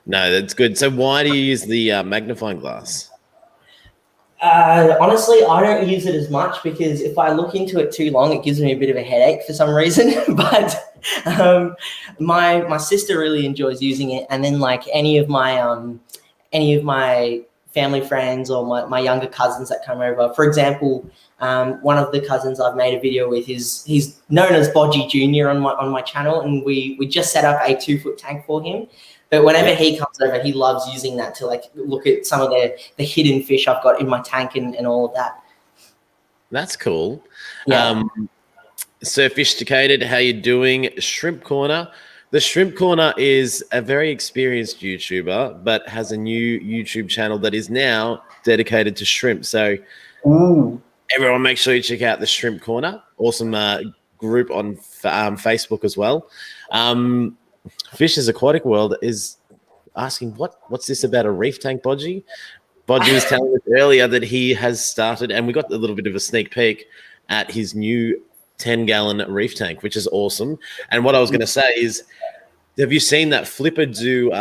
No, that's good. So why do you use the magnifying glass? Honestly, I don't use it as much because if I look into it too long, it gives me a bit of a headache for some reason. But my sister really enjoys using it. And then like any of my family friends or my younger cousins that come over. For example, one of the cousins I've made a video with he's known as Bodgie Junior on my channel, and we just set up a 2-foot tank for him. But whenever he comes over, he loves using that to like look at some of the hidden fish I've got in my tank and all of that. That's cool. Yeah. Sophisticated, how you doing? Shrimp Corner. The Shrimp Corner is a very experienced YouTuber, but has a new YouTube channel that is now dedicated to shrimp. So everyone make sure you check out the Shrimp Corner. Awesome group on Facebook as well. Fish's Aquatic World is asking, what's this about a reef tank, Bodgie? Bodgie was telling us earlier that he has started, and we got a little bit of a sneak peek at his new 10-gallon reef tank, which is awesome. And what I was going to say is, have you seen that Flipper do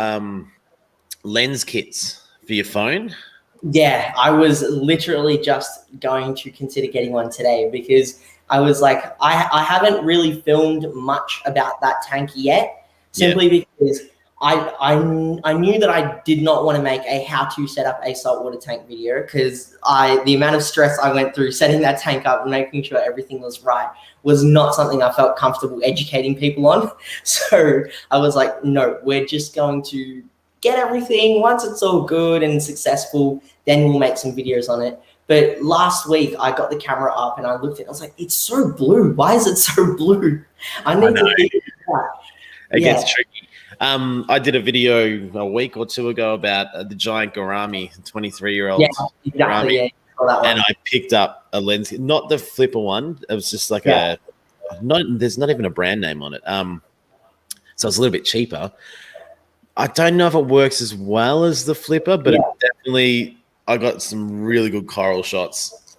lens kits for your phone? Yeah, I was literally just going to consider getting one today because I was like, I haven't really filmed much about that tank yet, simply because I knew that I did not want to make a how to set up a saltwater tank video because the amount of stress I went through setting that tank up and making sure everything was right was not something I felt comfortable educating people on. So I was like, no, we're just going to get everything. Once it's all good and successful, then we'll make some videos on it. But last week I got the camera up and I looked at it. I was like, it's so blue. Why is it so blue? I need to figure it out. It gets tricky. I did a video a week or two ago about the giant gourami, 23-year-old. Yeah, exactly. Gourami. And I picked up a lens, not the Flipper one. It was just like there's not even a brand name on it. So it's a little bit cheaper. I don't know if it works as well as the Flipper, but it definitely, I got some really good coral shots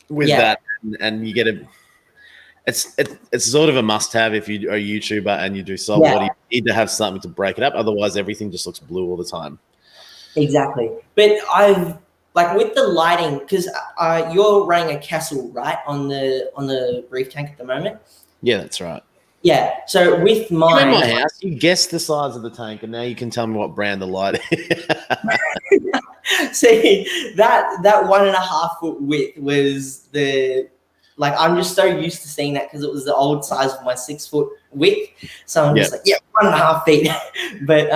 with that. And you get it's sort of a must-have if you're a YouTuber and you do saltwater. You need to have something to break it up. Otherwise, everything just looks blue all the time. Exactly. But I've, like with the lighting, because you're running a Kessel, right, on the reef tank at the moment? Yeah, that's right. Yeah. So with mine, in my house, you guessed the size of the tank, and now you can tell me what brand the light is. See, that 1.5 foot width was I'm just so used to seeing that because it was the old size of my 6 foot width. So I'm just like, 1.5 feet. But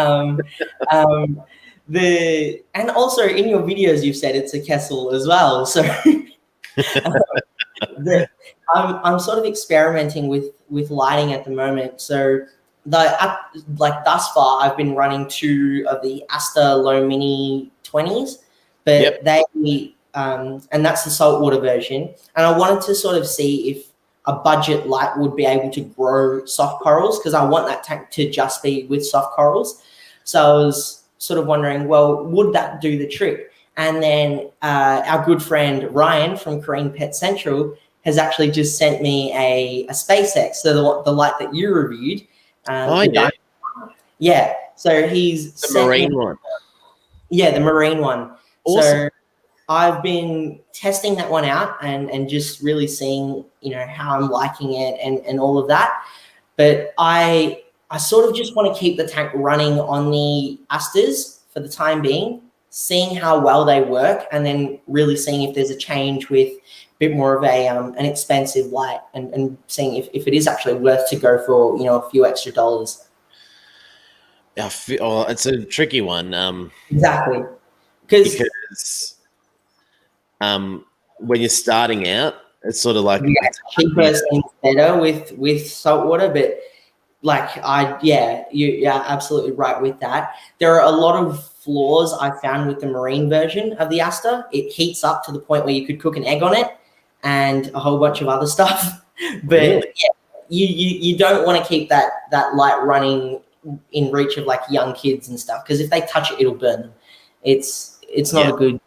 and also in your videos you've said it's a Kessel as well. So I'm sort of experimenting with lighting at the moment. So thus far I've been running 2 of the Asta Low Mini 20s, but they and that's the saltwater version. And I wanted to sort of see if a budget light would be able to grow soft corals because I want that tank to just be with soft corals. So I was sort of wondering, well, would that do the trick? And then our good friend Ryan from Korean Pet Central has actually just sent me a SpaceX, so the light that you reviewed. Yeah. So he's the marine one. Yeah, the marine one. Awesome. So I've been testing that one out and just really seeing, how I'm liking it and all of that. But I sort of just want to keep the tank running on the Asters for the time being, seeing how well they work, and then really seeing if there's a change with a bit more of an expensive light, and seeing if it is actually worth to go for, a few extra dollars. It's a tricky one. Exactly. Because when you're starting out, it's sort of like cheaper seems better with saltwater, but you're absolutely right with that. There are a lot of flaws I found with the marine version of the Aster. It heats up to the point where you could cook an egg on it and a whole bunch of other stuff. But really? you don't want to keep that light running in reach of like young kids and stuff, because if they touch it, it'll burn them. It's not a good.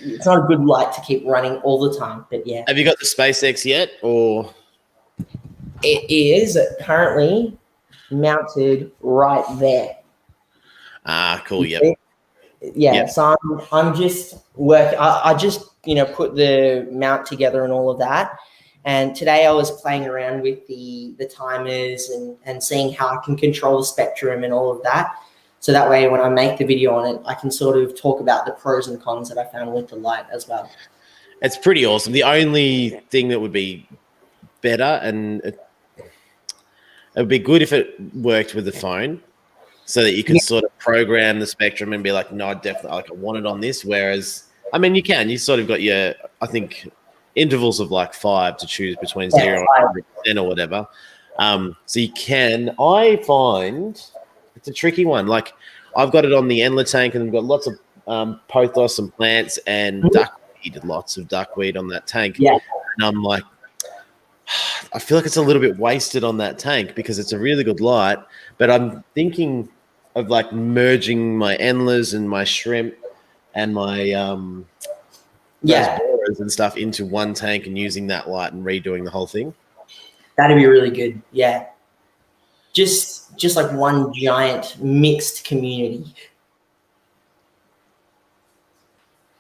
It's not a good light to keep running all the time. But yeah. Have you got the SpaceX yet, or? It is currently mounted right there. Ah, cool. Yep. Yeah. Yep. So I'm just working. I just put the mount together and all of that. And today I was playing around with the timers and seeing how I can control the spectrum and all of that. So that way, when I make the video on it, I can sort of talk about the pros and cons that I found with the light as well. It's pretty awesome. The only thing that would be better, and it would be good if it worked with the phone, so that you could sort of program the spectrum and be like, no, I definitely I want it on this. Whereas, I mean, you sort of got your, I think, intervals of like 5 to choose between 0 and 100% or whatever. So you can. I find it's a tricky one. Like, I've got it on the Endler tank, and I've got lots of pothos and plants and duckweed, lots of duckweed on that tank. Yeah. And I'm like, I feel like it's a little bit wasted on that tank because it's a really good light, but I'm thinking of like merging my Endlers and my shrimp and my boras and stuff into one tank and using that light and redoing the whole thing. That'd be really good. Yeah. Just like one giant mixed community.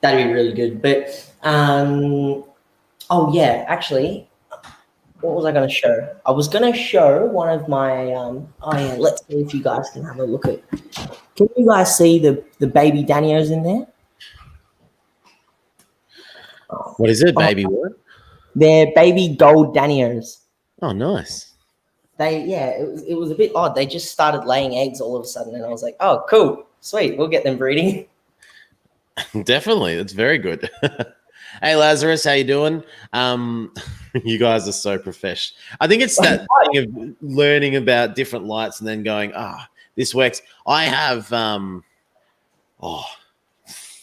That'd be really good. But actually, what was I going to show? I was going to show one of my let's see if you guys can have a look at. Can you guys see the baby Danios in there? What is it, baby? What? They're baby gold Danios. Oh, nice. It was a bit odd. They just started laying eggs all of a sudden, and I was like, oh, cool, sweet, we'll get them breeding. Definitely, that's very good. Hey, Lazarus, how you doing? You guys are so profesh. I think it's that thing of learning about different lights and then going, this works. I have 4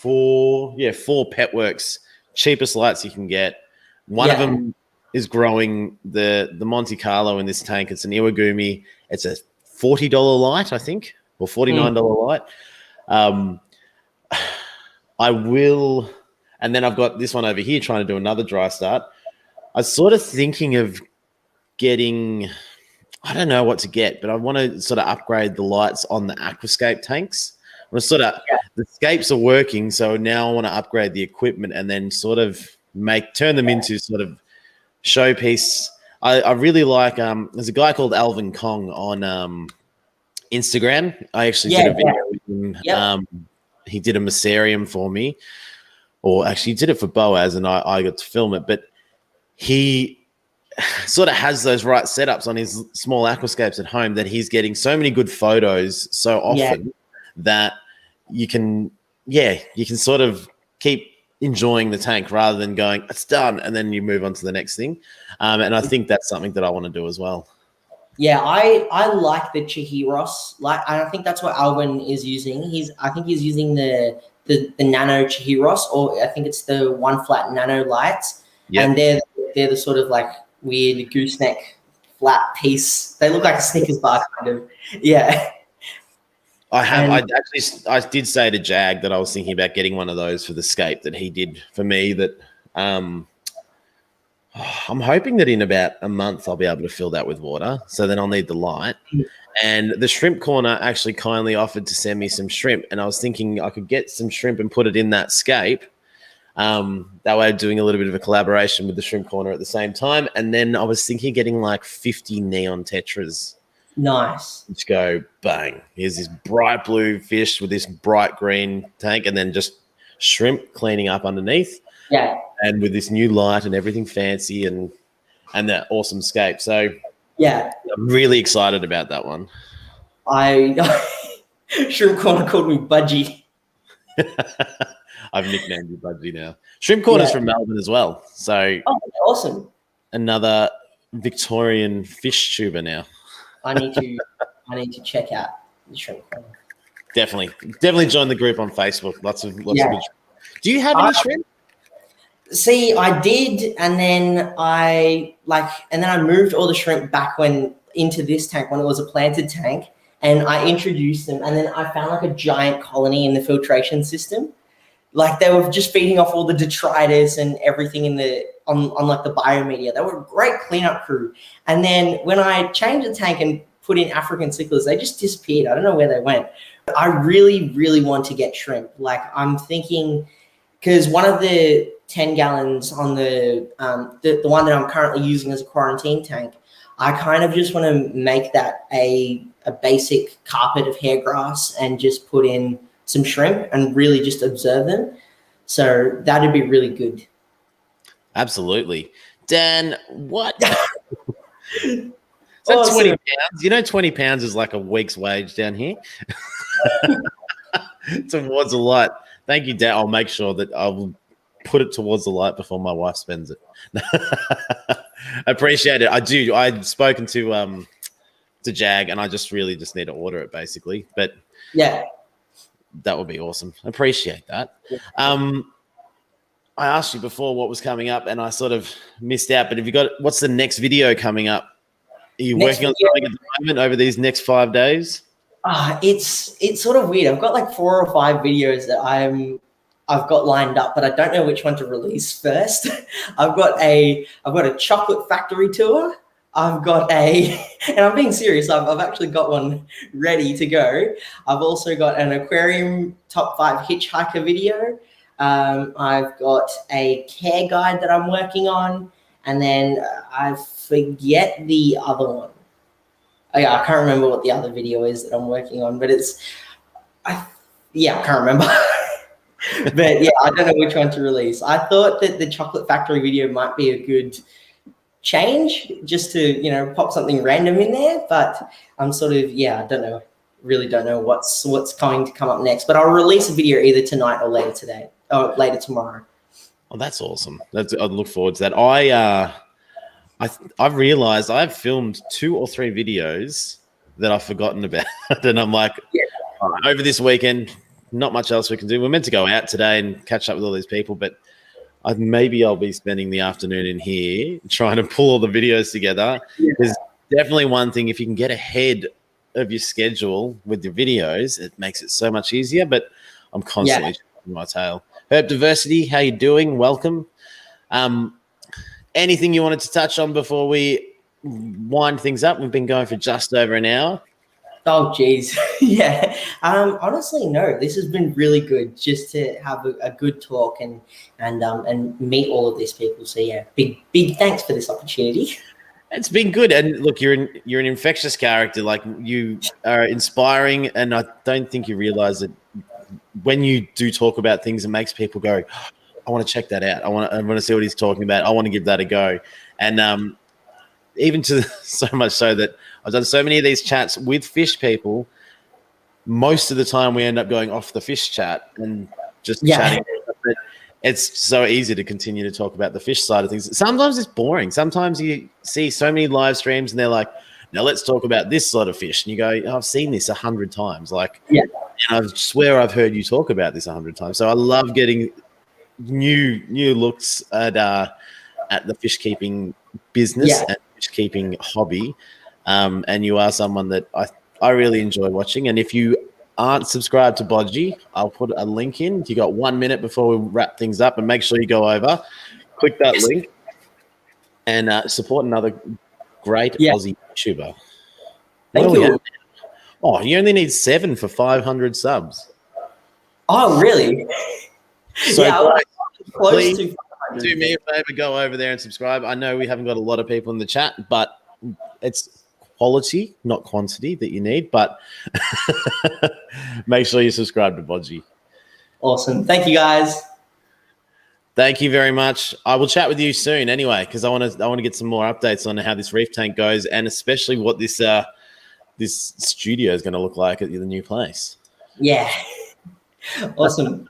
Petworks cheapest lights you can get. One of them is growing the Monte Carlo in this tank. It's an Iwagumi. It's a $40 light, I think, or $49 light. I will, and then I've got this one over here trying to do another dry start. I was sort of thinking of getting, I don't know what to get, but I want to sort of upgrade the lights on the Aquascape tanks. The scapes are working, so now I want to upgrade the equipment and then sort of turn them into sort of showpiece. I really like there's a guy called Alvin Kong on Instagram. I actually did a video with him. Yep. He did a Macerium for me, or actually he did it for Boaz, and I got to film it. But he sort of has those right setups on his small aquascapes at home that he's getting so many good photos so often that you can sort of keep enjoying the tank rather than going, it's done, and then you move on to the next thing. And I think that's something that I want to do as well. Yeah, I like the Chihiros. I think that's what Alvin is using. I think he's using the nano Chihiros, or I think it's the one flat nano lights. Yep. And they're the sort of like weird gooseneck flat piece. They look like a Snickers bar kind of. Yeah. I have. And I did say to Jag that I was thinking about getting one of those for the scape that he did for me. That I'm hoping that in about a month I'll be able to fill that with water. So then I'll need the light. And the shrimp corner actually kindly offered to send me some shrimp, and I was thinking I could get some shrimp and put it in that scape. That way, doing a little bit of a collaboration with the shrimp corner at the same time. And then I was thinking getting like 50 neon tetras. nice. Just go bang. Here's this bright blue fish with this bright green tank, and then just shrimp cleaning up underneath. Yeah. And with this new light and everything fancy and that awesome scape. So Yeah. I'm really excited about that one. Shrimp corner called me Budgie. I've nicknamed you Bodgie now. Shrimp Corner's Yeah. from Melbourne as well. So Awesome. another Victorian fish tuber now. I need to check out the shrimp corner. Definitely join the group on Facebook. Lots of good. Do you have any I- shrimp? See, I did, and then I moved all the shrimp back into this tank when it was a planted tank, and I introduced them, and then I found like a giant colony in the filtration system. Like they were just feeding off all the detritus and everything on like the biomedia. They were a great cleanup crew. And then when I changed the tank and put in African cichlers, they just disappeared. I don't know where they went. But I really, really want to get shrimp. Like I'm thinking, because one of the 10 gallons on the one that I'm currently using as a quarantine tank, I kind of just want to make that a basic carpet of hair grass and just put in some shrimp and really just observe them. So that'd be really good. Absolutely. Dan, what? Is that Awesome. 20 pounds? You know 20 pounds is like a week's wage down here? Towards the light. Thank you, Dan. I'll make sure that I will put it towards the light before my wife spends it. I appreciate it. I do. I've spoken to Jag, and I just really just need to order it basically. But Yeah. that would be awesome. Appreciate that. I asked you before what was coming up, and I sort of missed out. But have you got what's the next video coming up? Are you working on something at the moment over these next 5 days? It's sort of weird. I've got like 4 or 5 videos that I've got lined up, but I don't know which one to release first. I've got a chocolate factory tour. And I'm being serious, I've actually got one ready to go. I've also got an aquarium top 5 hitchhiker video. I've got a care guide that I'm working on. And then I forget the other one. Oh, yeah, I can't remember what the other video is that I'm working on, but I can't remember. But yeah, I don't know which one to release. I thought that the chocolate factory video might be a good change just to pop something random in there, but I'm sort of I don't know what's going to come up next, but I'll release a video either tonight or later today or later tomorrow. Oh, that's awesome. I look forward to that. I've realized I've filmed 2 or 3 videos that I've forgotten about, and I'm like, over this weekend, not much else we can do. We're meant to go out today and catch up with all these people, but maybe I'll be spending the afternoon in here trying to pull all the videos together. Yeah. There's definitely one thing, if you can get ahead of your schedule with your videos, it makes it so much easier, but I'm constantly checking my tail. Herb Diversity, how you doing? Welcome. Anything you wanted to touch on before we wind things up? We've been going for just over an hour. Oh, geez. Yeah. Honestly, no, this has been really good just to have a good talk and meet all of these people. So yeah, big thanks for this opportunity. It's been good. And look, you're an infectious character. Like, you are inspiring, and I don't think you realize that when you do talk about things, it makes people go, I want to check that out. I want to see what he's talking about. I want to give that a go. And even to so much so that I've done so many of these chats with fish people. Most of the time we end up going off the fish chat and just chatting. But it's so easy to continue to talk about the fish side of things. Sometimes it's boring. Sometimes you see so many live streams and they're like, now let's talk about this sort of fish. And you go, oh, I've seen this 100 times. Like, and I swear I've heard you talk about this 100 times. So I love getting new looks at the fish keeping business and fish keeping hobby. And you are someone that I really enjoy watching. And if you aren't subscribed to Bodgie, I'll put a link in. You got 1 minute before we wrap things up, and make sure you go over, click that link, and support another great Aussie YouTuber. Thank you. Oh, you only need 7 for 500 subs. Oh, really? So I was close please to 500. do me a favor, go over there and subscribe. I know we haven't got a lot of people in the chat, but it's quality, not quantity that you need. But make sure you subscribe to Bodgie. Awesome. Thank you, guys. Thank you very much. I will chat with you soon anyway, because I want to get some more updates on how this reef tank goes, and especially what this studio is going to look like at the new place. Yeah. Awesome.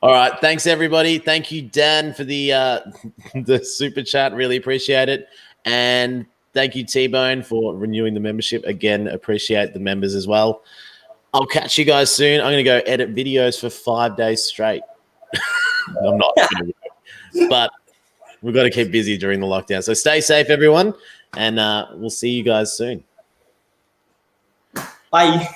All right. Thanks, everybody. Thank you, Dan, for the super chat. Really appreciate it. And thank you, T-Bone, for renewing the membership. Again, appreciate the members as well. I'll catch you guys soon. I'm going to go edit videos for 5 days straight. I'm not going to, but we've got to keep busy during the lockdown. So stay safe, everyone, and we'll see you guys soon. Bye.